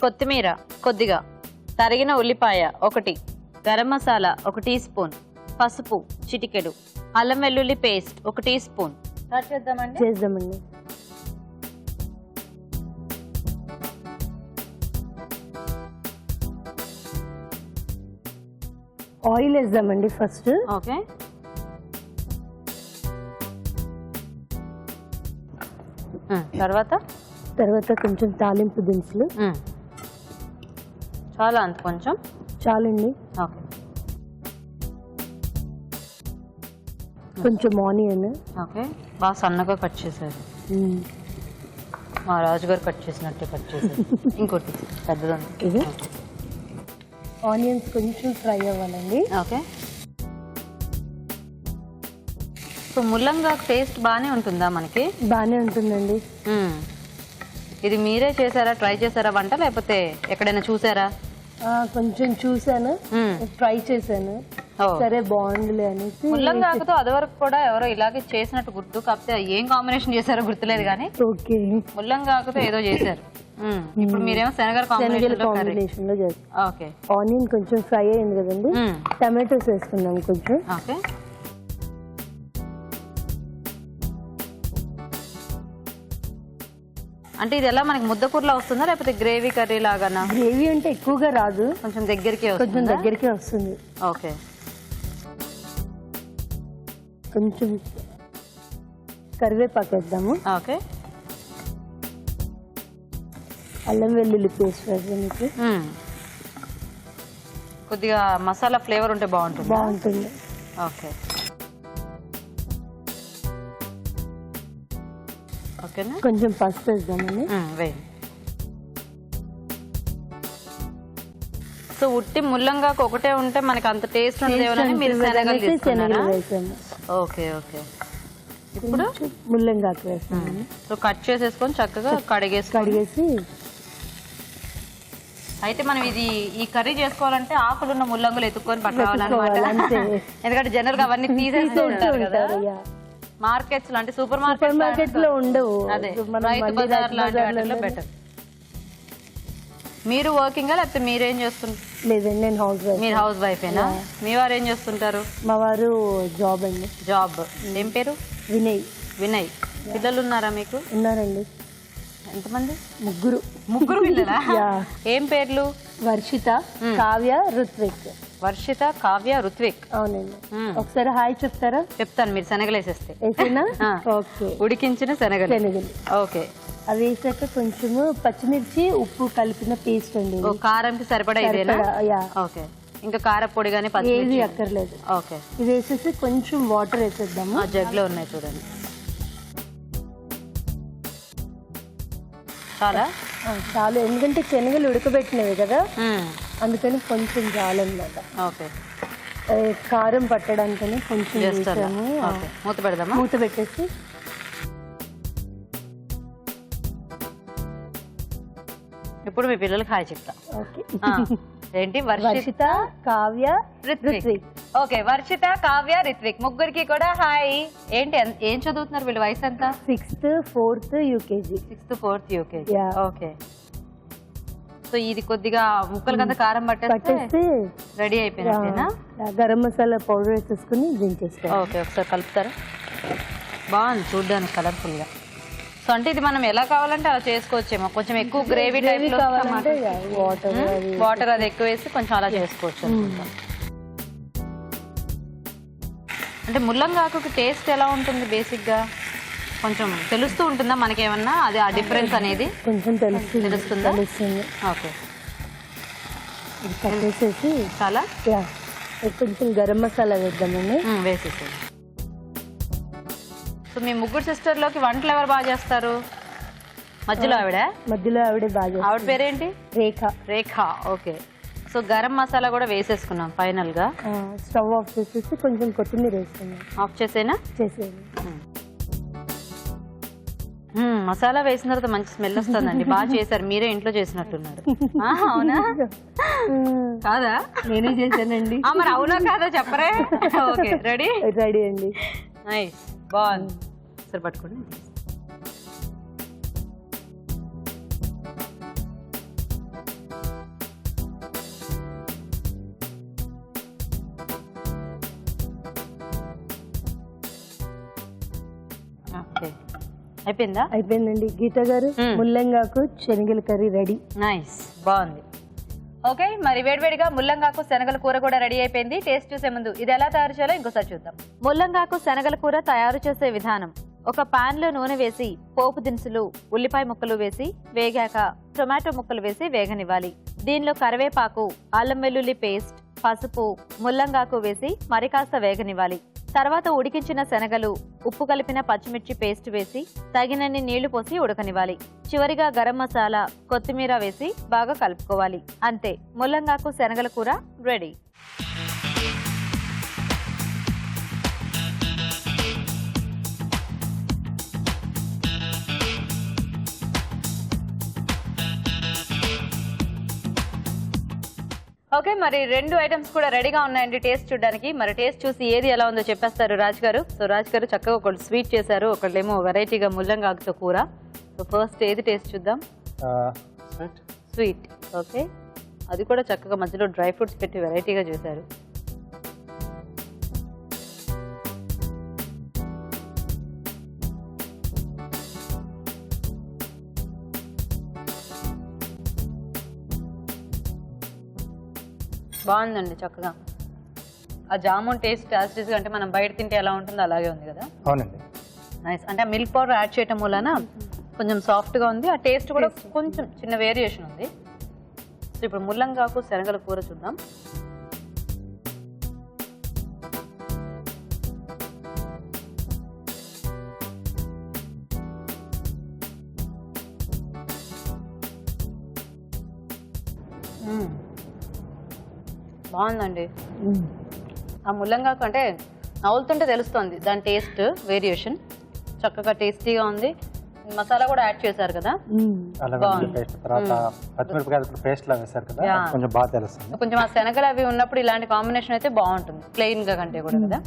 కొత్తిమీర కొద్దిగా, తరిగిన ఉల్లిపాయ 1, గరం మసాలా 1 టీ స్పూన్, పసుపు చిటికెడు, అల్లం వెల్లుల్లి పేస్ట్ 1 టీ స్పూన్. స్టార్ట్ చేద్దామండి. చేద్దామండి. Oil వేద్దామండి first. ఓకే, తర్వాత కొంచెం తాలింపు దినుసులు. చాలా అంత కొంచెం చాలండి. ఓకే, కొంచెం ఆనియన్. ఓకే, బాగా సన్నగా కట్ చేశారు. మా రాజుగారు కట్ చేసినట్టే కట్ చేశారు. ఇంకోటి పెద్దదండి. ఇది ఆనియన్స్ కొంచెం ఫ్రై అవ్వాలండి. ఓకే, సో ముల్లంగా టేస్ట్ బాగానే ఉంటుందా మనకి? బాగానే ఉంటుందండి. ఇది మీరే చేశారా, ట్రై చేశారా వంట, లేకపోతే ఎక్కడైనా చూసారా? కొంచెం చూసాను, ట్రై చేశాను. సరే బాగుందిలే అనేసి. ముల్లంగాకుతో అదివరకు కూడా ఎవరో ఇలాగే చేసినట్టు గుర్తు, కాకపోతే ఏం కాంబినేషన్ చేశారో గుర్తులేదు కానీ ఓకే, ముల్లంగాకుతో ఏదో చేశారు. ఇప్పుడు మీరేమో శనగల కాంబినేషన్ లో చేస్తాం. ఓకే, ఆనియన్ కొంచెం ఫ్రై అయింది కదండి, టమాటోస్ వేసుకున్నాం కొంచెం. ఓకే, అంటే ఇది ఎలా మనకి ముద్దకూరలా వస్తుందా, లేకపోతే గ్రేవీ కర్రీ లాగానా? గ్రేవీ అంటే ఎక్కువగా రాదు, కొంచెం దగ్గరికి కొంచెం దగ్గరికే వస్తుంది. ఓకే, కొంచెం కరివేపాకు వేద్దాము. ఓకే, అల్లం వెల్లుల్లి పేస్ట్ వేద్దాము. కొద్దిగా మసాలా ఫ్లేవర్ ఉంటే బాగుంటుంది. బాగుంటుంది. ఓకే, ఓకేనా, కొంచెం పసుపు వేద్దామండి. వేయండి. సో ఉట్టి ముల్లంగాకు ఒకటే ఉంటే మనకి అంత టేస్ట్ ఉండదేమోనని మీరు శనగలు తీసుకున్నారా? వేసాము. Okay, okay. ఇప్పుడు ముల్లంగాకు వేస్తాము. సో కట్ చేసేసుకొని చక్కగా కడిగేసి అయితే మనం ఇది ఈ కర్రీ చేసుకోవాలంటే ఆకులున్న ముల్లంగులు ఎత్తుక్కొని పట్టుకోవాలన్నమాట. ఎందుకంటే జనరల్ గా అవన్నీ తీసేస్తూ ఉంటారు కదా మార్కెట్స్, అంటే సూపర్ మార్కెట్ లో ఉండవు. అదే రైతు బజార్ లాంటి వాటిలో బెటర్. మీరు వర్కింగా లేకపోతే మీరేం చేస్తుంటారు? లేదండి, నేను హౌస్ వైఫ్. మీరు హౌస్ వైఫేనా? మీ వారు ఏం చేస్తుంటారు? మా వారు జాబ్ అండి. జాబ్. ఏం పేరు? వినయ్. వినయ్. పిల్లలు ఉన్నారా మీకు? ఉన్నారండి. ఎంతమంది? ముగ్గురు. ముగ్గురు పిల్లలా? ఏం పేర్లు? వర్షిత, కావ్య, రుత్విక్. వర్షిత, కావ్య, రుత్విక్. అవునండి. ఒకసారి హాయ్ చెప్తారా? చెప్తాను, మీరు శనగలు వేసేస్తే. వేసేనా? ఓకే. ఉడికించిన శనగలు. ఓకే, అవి వేసాక కొంచెము పచ్చిమిర్చి ఉప్పు కలిపిన పేస్ట్ అండి. కారంకి సరిపడా ఇదేనా? ఓకే, ఇంకా కారపొడి కానీ ఏది అక్కర్లేదు. ఓకే, ఇది వేసేసి కొంచెం వాటర్ వేసేద్దాము. ఆ జగ్ లో ఉన్నాయి చూడండి. చాలా చాలు, ఎందుకంటే శనగలు ఉడకబెట్టినవి కదా, అందుకని కొంచెం చాలన్నమాట. ఓకే, కారం పట్టడానికని కొంచెం వేసాము. మూత పెడదామా? మూత పెట్టేసి ఇప్పుడు మీ పిల్లలకి హాయ్ చెప్తా. ఓకే. ఏంటి? వర్షిత, కావ్య, రిత్విక్. ఓకే, వర్షిత, కావ్య, రిత్విక్ ముగ్గురికి కూడా హాయ్. ఏంటి ఏం చదువుతున్నారు వీళ్ళు? వయసు ఎంత? 6th, 4th UKG. 6th, 4th UKG. Okay, so ఇది కొద్దిగా ముక్కలకంతా కారం పట్టేస్తే రెడీ అయిపోయినట్టేనా? గరం మసాలా పౌడర్ వేసేసుకుని దించేస్తాం. ఓకే, ఒకసారి కలుపుతారా? బాగుంది చూడ్డానికి కలర్ఫుల్ గా. సో అంటే ఇది మనం ఎలా కావాలంటే అలా చేసుకోవచ్చేమో. కొంచెం ఎక్కువ గ్రేవీ టైప్ లో వాటర్ అది ఎక్కువ వేసి కొంచెం అలా చేసుకోవచ్చు. అంటే ముల్లంగాకు టేస్ట్ ఎలా ఉంటుంది బేసిక్ గా? కొంచెం తెలుస్తూ ఉంటుందా మనకేమన్నా అది ఆ డిఫరెన్స్ అనేది? కొంచెం తెలుస్తుందా? ఓకే, ఇది కట్టేసేసి చాలా కొంచెం గరం మసాలా వేద్దామండి. వేసేసి. సో మీ ముగ్గురు సిస్టర్లోకి వంటలు ఎవరు బాగా చేస్తారు? మధ్యలో ఆవిడ మధ్యలో ఆవిడే బాగా ఆవిడ పేరేంటి? రేఖ. రేఖ. ఓకే. సో గరం మసాలా కూడా వేసేసుకున్నాం ఫైనల్ గా. స్టవ్ ఆఫ్ చేసేసి కొంచెం కొత్తిమీర వేసుకున్నాం. ఆఫ్ చేసేనా? చేసేది. మసాలా వేసిన తర్వాత మంచి స్మెల్ వస్తుందండి. బాగా చేశారు, మీరే ఇంట్లో చేసినట్టున్నారు. అవునా కాదా? నేనే చేశానండి. మరి అవునా కాదా చెప్పరే. Okay, ready? రెడీ అండి. నైస్, బాగుంది. సరే పట్టుకోండి. ఓకే, అయిపోయిందా? అయిపోయిందండి. గీత గారు, ముల్లంగాకు శనగల కర్రీ రెడీ. నైస్, బాగుంది. ఓకే, మరి వేడివేడిగా ముల్లంగాకు శనగల కూర కూడా రెడీ అయిపోయింది. టేస్ట్ చూసే ముందు ఇది ఎలా తయారు చేయాలో ఇంకోసారి చూద్దాం. ముల్లంగాకు శనగల కూర తయారు చేసే విధానం: ఒక పాన్ లో నూనె వేసి పోపు దినుసులు, ఉల్లిపాయ ముక్కలు వేసి వేగాక టొమాటో ముక్కలు వేసి వేగనివ్వాలి. దీనిలో కరివేపాకు, అల్లం వెల్లుల్లి పేస్ట్, పసుపు, ముల్లంగాకు వేసి మరి కాస్త వేగనివ్వాలి. తర్వాత ఉడికించిన శనగలు, ఉప్పు కలిపిన పచ్చిమిర్చి పేస్ట్ వేసి తగినన్ని నీళ్లు పోసి ఉడకనివ్వాలి. చివరిగా గరం మసాలా, కొత్తిమీర వేసి బాగా కలుపుకోవాలి. అంతే, ముల్లంగాకు శనగల కూర రెడీ. ఓకే, మరి రెండు ఐటమ్స్ కూడా రెడీగా ఉన్నాయండి టేస్ట్ చూడడానికి. మరి టేస్ట్ చూసి ఏది ఎలా ఉందో చెప్పేస్తారు రాజ్ గారు. సో రాజ్ గారు చక్కగా ఒకళ్ళు స్వీట్ చేశారు, ఒకళ్ళేమో వెరైటీగా ముల్లంగాకుతో కూర. సో ఫస్ట్ ఏది టేస్ట్ చూద్దాం? స్వీట్. ఓకే, అది కూడా చక్కగా మధ్యలో డ్రై ఫ్రూట్స్ పెట్టి వెరైటీగా చేశారు. బాగుందండి చక్కగా. ఆ జామున్ టేస్ట్ యాసిడ్గా అంటే మనం బయట తింటే ఎలా ఉంటుందో అలాగే ఉంది కదా. అవునండి. నైస్. అంటే మిల్క్ పౌడర్ యాడ్ చేయటం వలన కొంచెం సాఫ్ట్గా ఉంది. ఆ టేస్ట్ కూడా కొంచెం చిన్న వేరియేషన్ ఉంది. సో ఇప్పుడు ముల్లంగాకు శనగల కూర చూద్దాం. బాగుందండి. ఆ ముల్లంగాకు అంటే నవ్వులుతుంటే తెలుస్తుంది దాని టేస్ట్ వేరియేషన్. చక్కగా టేస్టీగా ఉంది. మసాలా కూడా యాడ్ చేశారు కదా, తర్వాత పచ్చిమిరపకాయలు పేస్ట్ లా వేశారు కదా, కొంచెం బాగా తెలుస్తుంది. కొంచెం ఆ శనగలు అవి ఉన్నప్పుడు ఇలాంటి కాంబినేషన్ అయితే బాగుంటుంది, ప్లెయిన్ గా కంటే కూడా కదా.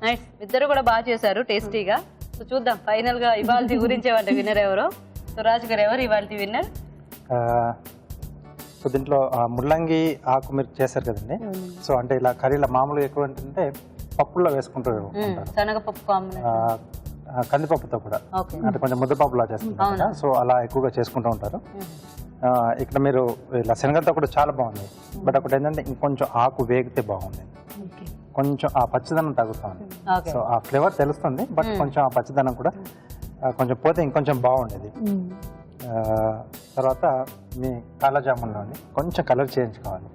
నైస్, ఇద్దరు కూడా బాగా చేశారు టేస్టీగా. సో చూద్దాం ఫైనల్ గా ఇవాళ గురించే వాళ్ళ విన్నర్ ఎవరో. సో రాజు గారు, ఎవరు ఇవాళ విన్నర్? సో దీంట్లో ముల్లంగి ఆకు మీరు చేశారు కదండి. సో అంటే ఇలా కర్రీలో మామూలుగా ఎక్కువ ఏంటంటే పప్పుల్లో వేసుకుంటారు, శనగపప్పు కాంబినేషన్, కందిపప్పుతో కూడా, అంటే కొంచెం ముద్దపప్పులా చేసుకుంటారు కదా. సో అలా ఎక్కువగా చేసుకుంటూ ఉంటారు. ఇక్కడ మీరు ఇలా శనగలతో కూడా చాలా బాగుంది. బట్ ఒకటి ఏంటంటే ఇంకొంచెం ఆకు వేగితే బాగుంది, కొంచెం ఆ పచ్చిదనం తగ్గుతా ఉంది. సో ఆ ఫ్లేవర్ తెలుస్తుంది, బట్ కొంచెం ఆ పచ్చిదనం కూడా కొంచెం పోతే ఇంకొంచెం బాగుండేది. తర్వాత మీ కాలా జామున్లో కొంచెం కలర్ చేయించుకోవాలి.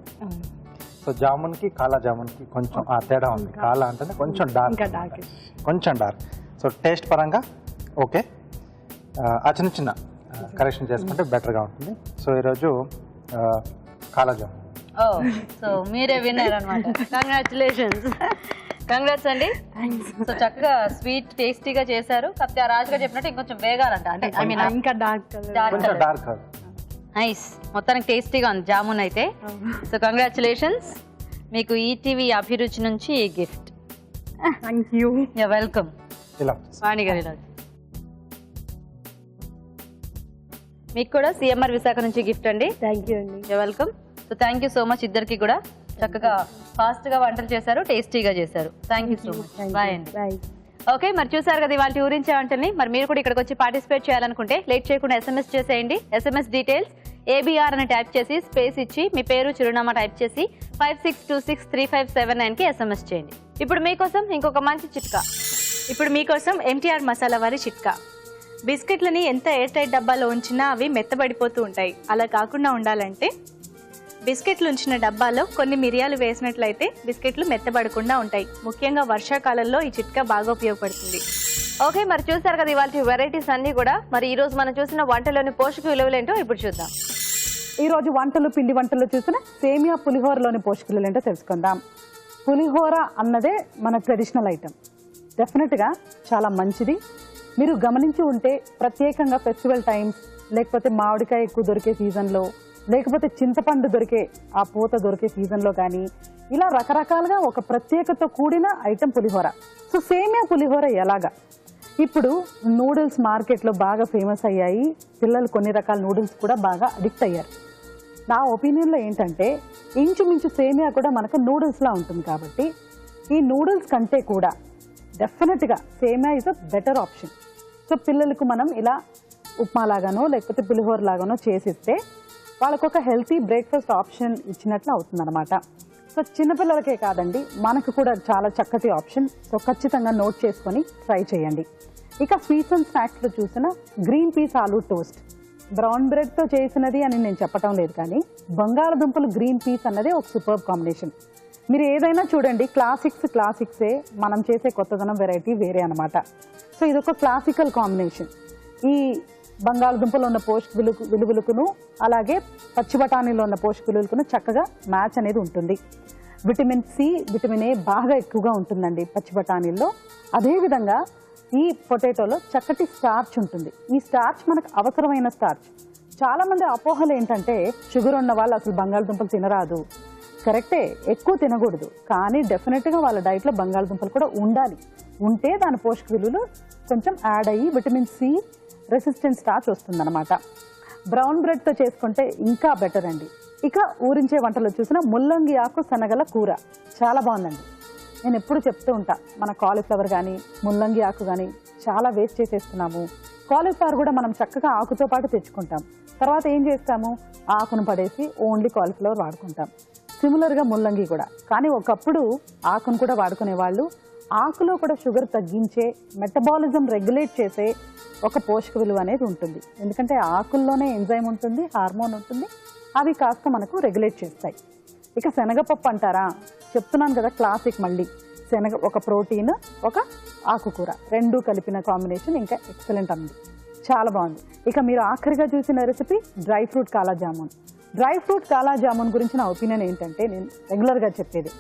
సో జామున్కి కాలా జామున్కి కొంచెం ఆ తేడా ఉంది. కాలా అంటే కొంచెం డార్క్, కొంచెం డార్క్. సో టేస్ట్ పరంగా ఓకే, ఆ చిన్న చిన్న కరెక్షన్ చేసుకుంటే బెటర్గా ఉంటుంది. సో ఈరోజు కాలా జామున్. సో మీరే విన్నర్ అన్నమాట. కంగ్రాచులేషన్స్. కంగ్రాట్స్ అండి. సో చక్కగా స్వీట్ టేస్టీగా చేశారు. కాకపోతే ఆ రాజుగా చెప్పినట్టు ఇంకొంచెం వేగాలంట, అంటే ఐ మీన్ ఇంకా డార్క్. నైస్, మొత్తానికి టేస్టీగా ఉంది జామున్ అయితే. సో కంగ్రాచులేషన్స్, మీకు ఈటీవీ అభిరుచి నుంచి ఈ gift. Thank you. Welcome. Vani గారు ఇలా మీకు కూడా సిఎంఆర్ విశాఖ నుంచి గిఫ్ట్ అండి. థ్యాంక్ యూ అండి. Welcome. So thank you so much ఇద్దరికి కూడా. చక్కగా ఫాస్ట్ గా వంటలు చేశారు, టేస్టీగా చేశారు. Thank you so much. Bye అండి. ఓకే, మరి చూసారు కదా ఇవాళ ఊరించే వంటల్ని. మరి మీరు కూడా ఇక్కడికి వచ్చి పార్టిసిపేట్ చేయాలనుకుంటే లేట్ చేయకుండా SMS చేసేయండి. SMS డీటెయిల్స్ ABR అని టైప్ చేసి స్పేస్ ఇచ్చి మీ పేరు చిరునామా టైప్ చేసి 56263579 కి SMS చేయండి. ఇప్పుడు మీకోసం ఇంకొక మంచి చిట్కా. ఇప్పుడు మీకోసం MTR మసాలా వారి చిట్కా. బిస్కెట్లని ఎంత ఎయిర్ టైట్ డబ్బాలో ఉంచినా అవి మెత్తబడిపోతూ ఉంటాయి. అలా కాకుండా ఉండాలంటే బిస్కెట్లు ఉంచిన డబ్బాలో కొన్ని మిరియాలు వేసినట్లయితే బిస్కెట్లు మెత్తబడకుండా ఉంటాయి. ముఖ్యంగా వర్షాకాలంలో ఈ చిట్కా బాగా ఉపయోగపడుతుంది. ఓకే, మరి చూసారు కదా ఇవాళ వెరైటీస్ అన్ని కూడా. మరి ఈ రోజు మనం చూసిన వంటలోని పోషక విలువలు ఏంటో ఇప్పుడు చూద్దాం. ఈ రోజు పిండి వంటల్లో చూసిన సేమియా పులిహోరలోని పోషక విలువలు ఏంటో తెలుసుకుందాం. పులిహోర అన్నదే మన ట్రెడిషనల్ ఐటమ్. డెఫినెట్గా చాలా మంచిది. మీరు గమనించి ఉంటే ప్రత్యేకంగా ఫెస్టివల్ టైమ్స్, లేకపోతే మామిడికాయ ఎక్కువ దొరికే సీజన్లో, లేకపోతే చింతపండు దొరికే ఆ పూత దొరికే సీజన్లో కానీ ఇలా రకరకాలుగా ఒక ప్రత్యేకత కూడిన ఐటమ్ పులిహోర. సో సేమియా పులిహోర ఎలాగా? ఇప్పుడు నూడిల్స్ మార్కెట్లో బాగా ఫేమస్ అయ్యాయి. పిల్లలు కొన్ని రకాల నూడిల్స్ కూడా బాగా అడిక్ట్ అయ్యారు. నా ఒపీనియన్లో ఏంటంటే ఇంచుమించు సేమియా కూడా మనకు నూడిల్స్లా ఉంటుంది. కాబట్టి ఈ నూడిల్స్ కంటే కూడా డెఫినెట్గా సేమియా is a better option. So పిల్లలకు మనం ఇలా ఉప్మా లాగానో లేకపోతే పులిహోర లాగానో చేసిస్తే వాళ్ళకు ఒక హెల్తీ బ్రేక్ఫాస్ట్ ఆప్షన్ ఇచ్చినట్లు అవుతుందన్నమాట. సో చిన్నపిల్లలకే కాదండి, మనకు కూడా చాలా చక్కటి ఆప్షన్. సో ఖచ్చితంగా నోట్ చేసుకొని ట్రై చేయండి. ఇక స్వీట్స్ అండ్ స్నాక్స్లో చూసిన green peas aloo toast, brown బ్రెడ్తో చేసినది అని నేను చెప్పటం లేదు, కానీ బంగాళదుంపలు గ్రీన్ పీస్ అన్నది ఒక సూపర్ కాంబినేషన్. మీరు ఏదైనా చూడండి, క్లాసిక్సే, మనం చేసే కొత్తదనం వెరైటీ వేరే అనమాట. సో ఇదొక క్లాసికల్ కాంబినేషన్. ఈ బంగాళదుంపలో ఉన్న పోషక విలువలకును అలాగే పచ్చి బఠానీలో ఉన్న పోషక విలువలకును చక్కగా మ్యాచ్ అనేది ఉంటుంది. విటమిన్ సి, విటమిన్ ఏ బాగా ఎక్కువగా ఉంటుందండి పచ్చి బఠానీల్లో. అదేవిధంగా ఈ పొటాటోలో చక్కటి స్టార్చ్ ఉంటుంది. ఈ స్టార్చ్ మనకు అవసరమైన స్టార్చ్. చాలామంది అపోహలు ఏంటంటే షుగర్ ఉన్న వాళ్ళు అసలు బంగాళదుంపలు తినరాదు. కరెక్టే, ఎక్కువ తినకూడదు, కానీ డెఫినెట్గా వాళ్ళ డైట్లో బంగాళదుంపలు కూడా ఉండాలి. ఉంటే దాని పోషక విలువలు కొంచెం యాడ్ అయ్యి విటమిన్ సి, రెసిస్టెంట్ స్టార్చ్ వస్తుందన్నమాట. బ్రౌన్ బ్రెడ్తో చేసుకుంటే ఇంకా బెటర్ అండి. ఇక ఊరించే వంటలో చూసిన ముల్లంగి ఆకు శనగల కూర చాలా బాగుందండి. నేను ఎప్పుడు చెప్తూ ఉంటా, మన కాలీఫ్లవర్ కానీ ముల్లంగి ఆకు కానీ చాలా వేస్ట్ చేసేస్తున్నాము. కాలీఫ్లవర్ కూడా మనం చక్కగా ఆకుతో పాటు తెచ్చుకుంటాం, తర్వాత ఏం చేస్తాము, ఆకును పడేసి ఓన్లీ కాలీఫ్లవర్ వాడుకుంటాం. సిమిలర్గా ముల్లంగి కూడా. కానీ ఒకప్పుడు ఆకును కూడా వాడుకునే వాళ్ళు. ఆకులో కూడా షుగర్ తగ్గించే, మెటబాలిజం రెగ్యులేట్ చేసే ఒక పోషక విలువ అనేది ఉంటుంది. ఎందుకంటే ఆకుల్లోనే ఎంజైమ్ ఉంటుంది, హార్మోన్ ఉంటుంది, అవి కాస్త మనకు రెగ్యులేట్ చేస్తాయి. ఇక శనగపప్పు అంటారా, చెప్తున్నాను కదా క్లాసిక్. మళ్ళీ శనగ ఒక ప్రోటీన్, ఒక ఆకుకూర రెండు కలిపిన కాంబినేషన్ ఇంకా ఎక్సలెంట్ అంది, చాలా బాగుంది. ఇక మీరు ఆఖరిగా చూసిన రెసిపీ డ్రై ఫ్రూట్ కాలా జామున్. డ్రై ఫ్రూట్ కాలా జామున్ గురించి నా ఒపీనియన్ ఏంటంటే, నేను రెగ్యులర్గా చెప్పేది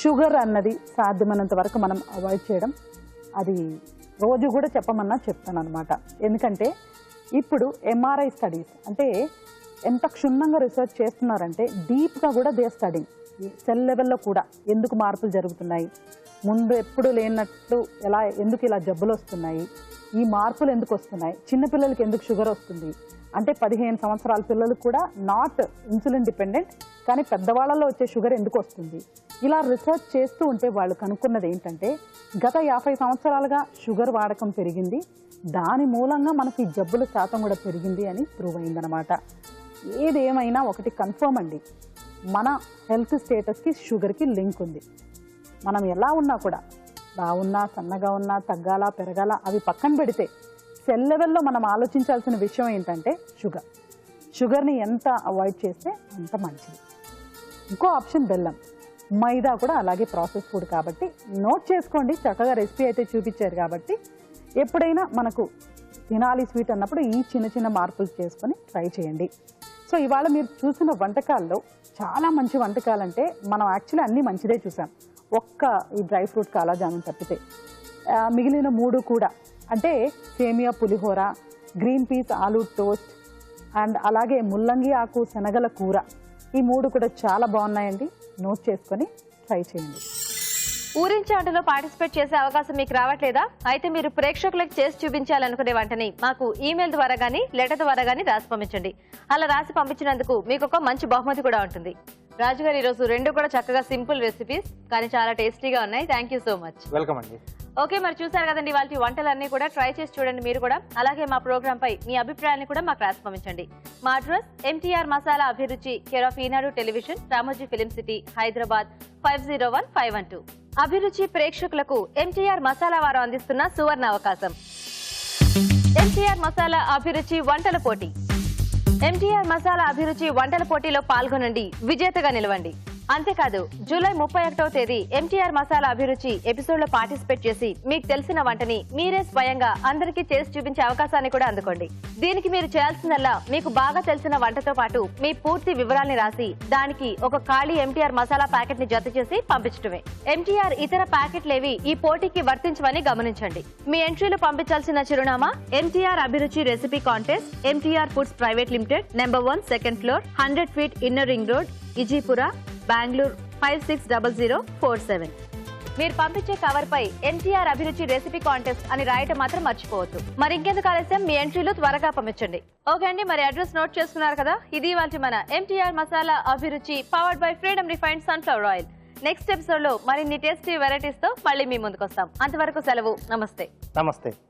షుగర్ అన్నది సాధ్యమైనంత వరకు మనం అవాయిడ్ చేయడం. అది రోజు కూడా చెప్పమన్నా చెప్తాను అనమాట. ఎందుకంటే ఇప్పుడు ఎంఆర్ఐ స్టడీస్ అంటే ఎంత క్షుణ్ణంగా రీసెర్చ్ చేస్తున్నారంటే డీప్గా కూడా దే స్టడింగ్ సెల్ లెవెల్లో కూడా ఎందుకు మార్పులు జరుగుతున్నాయి, ముందు ఎప్పుడు లేనట్లు ఎందుకు ఇలా జబ్బులు వస్తున్నాయి, ఈ మార్పులు ఎందుకు వస్తున్నాయి, చిన్నపిల్లలకి ఎందుకు షుగర్ వస్తుంది అంటే 15 సంవత్సరాల పిల్లలకు కూడా నాట్ ఇన్సులిన్ డిపెండెంట్, కానీ పెద్దవాళ్ళలో వచ్చే షుగర్ ఎందుకు వస్తుంది, ఇలా రీసెర్చ్ చేస్తూ ఉంటే వాళ్ళు కనుక్కున్నది ఏంటంటే గత 50 సంవత్సరాలుగా షుగర్ వాడకం పెరిగింది, దాని మూలంగా మనకి జబ్బుల శాతం కూడా పెరిగింది అని ప్రూవ్ అయిందనమాట. ఏదేమైనా ఒకటి కన్ఫర్మ్ అండి, మన హెల్త్ స్టేటస్కి షుగర్కి లింక్ ఉంది. మనం ఎలా ఉన్నా కూడా, బాగున్నా సన్నగా ఉన్నా, తగ్గాలా పెరగాల అవి పక్కన పెడితే సెల్ లెవెల్లో మనం ఆలోచించాల్సిన విషయం ఏంటంటే షుగర్ని ఎంత అవాయిడ్ చేస్తే అంత మంచిది. ఇంకో ఆప్షన్ బెల్లం, మైదా కూడా అలాగే ప్రాసెస్ ఫుడ్ కాబట్టి నోట్ చేసుకోండి. చక్కగా రెసిపీ అయితే చూపించారు కాబట్టి ఎప్పుడైనా మనకు తినాలి స్వీట్ అన్నప్పుడు ఈ చిన్న చిన్న మార్పులు చేసుకొని ట్రై చేయండి. సో ఇవాళ మీరు చూసిన వంటకాల్లో చాలా మంచి వంటకాలంటే మనం యాక్చువల్లీ అన్నీ మంచిదే చూసాం, ఒక్క ఈ డ్రై ఫ్రూట్ కాలా జామున్ తప్పితే. మిగిలిన 3 కూడా అంటే సేమియా pulihora, green peas aloo toast and అలాగే ముల్లంగి ఆకు శనగల కూర, ఈ 3 కూడా చాలా బాగున్నాయండి. నోట్ చేసుకొని ట్రై చేయండి. ఊరించే ఆటలో పార్టిసిపేట్ చేసే అవకాశం మీకు రావట్లేదా? అయితే మీరు ప్రేక్షకులకు చేసి చూపించాలనుకునే వంటని మాకు ఈమెయిల్ ద్వారా గానీ లెటర్ ద్వారా గానీ రాసి పంపించండి. అలా రాసి పంపించినందుకు మీకు ఒక మంచి బహుమతి కూడా ఉంటుంది. రాజు గారు ఈరోజు 2 కూడా చక్కగా సింపుల్ రెసిపీస్ కానీ చాలా టేస్టీగా ఉన్నాయి. Thank you so much. Welcome అండి. ఓకే, మరి చూసారు కదండి వాళ్ళ వంటలన్నీ కూడా ట్రై చేసి చూడండి మీరు కూడా. అలాగే మా ప్రోగ్రామ్ పై మీ అభిప్రాయాన్ని కూడా మాకు రాసి పంపించండి. మా అడ్రస్ ఎంటీఆర్ మసాలా అభిరుచి, care of Eenadu television, Ramoji film city, Hyderabad 501512. అభిరుచి ప్రేక్షకులకు ఎంటీఆర్ మసాలా వారు అందిస్తున్న సువర్ణ అవకాశం. ఎంటీఆర్ మసాలా అభిరుచి వంటల పోటీ. ఎంటీఆర్ మసాలా అభిరుచి వంటల పోటీలో పాల్గొనండి, విజేతగా నిలవండి. అంతేకాదు జూలై 31వ తేదీ MTR మసాలా అభిరుచి ఎపిసోడ్ లో పార్టిసిపేట్ చేసి మీకు తెలిసిన వంటని మీరే స్వయంగా అందరికీ చేసి చూపించే అవకాశాన్ని కూడా అందుకోండి. దీనికి మీరు చేయాల్సిందల్లా మీకు బాగా తెలిసిన వంటతో పాటు మీ పూర్తి వివరాల్ని రాసి దానికి ఒక ఖాళీ MTR మసాలా ప్యాకెట్ ని జత చేసి పంపించడమే. MTR ఇతర ప్యాకెట్లేవి ఈ పోటీకి వర్తించవని గమనించండి. మీ ఎంట్రీలు పంపించాల్సిన చిరునామా MTR Abhiruchi recipe contest, MTR foods private limited, number 1, second floor, 100 feet inner ring road, Ejipura, Bengaluru 560047. మీరు పంపించే కవర్ పై MTR అభిరుచి రెసిపీ కాంటెస్ట్ అని రాయటం మాత్రం మర్చిపోవద్దు. మరి ఇంకెందుకు ఆలస్యం, మీ ఎంట్రీలు త్వరగా పంపించండి. ఓకే అండి, మరి అడ్రస్ నోట్ చేసుకున్నారు కదా. ఇది ఇవాల్టి మన MTR మసాలా అభిరుచి powered by freedom refined sunflower oil. Next episode లో మరిన్ని టేస్టీ వెరైటీస్ తో మళ్ళీ మీ ముందుకు వస్తాం. అంతవరకు సెలవు. నమస్తే. నమస్తే.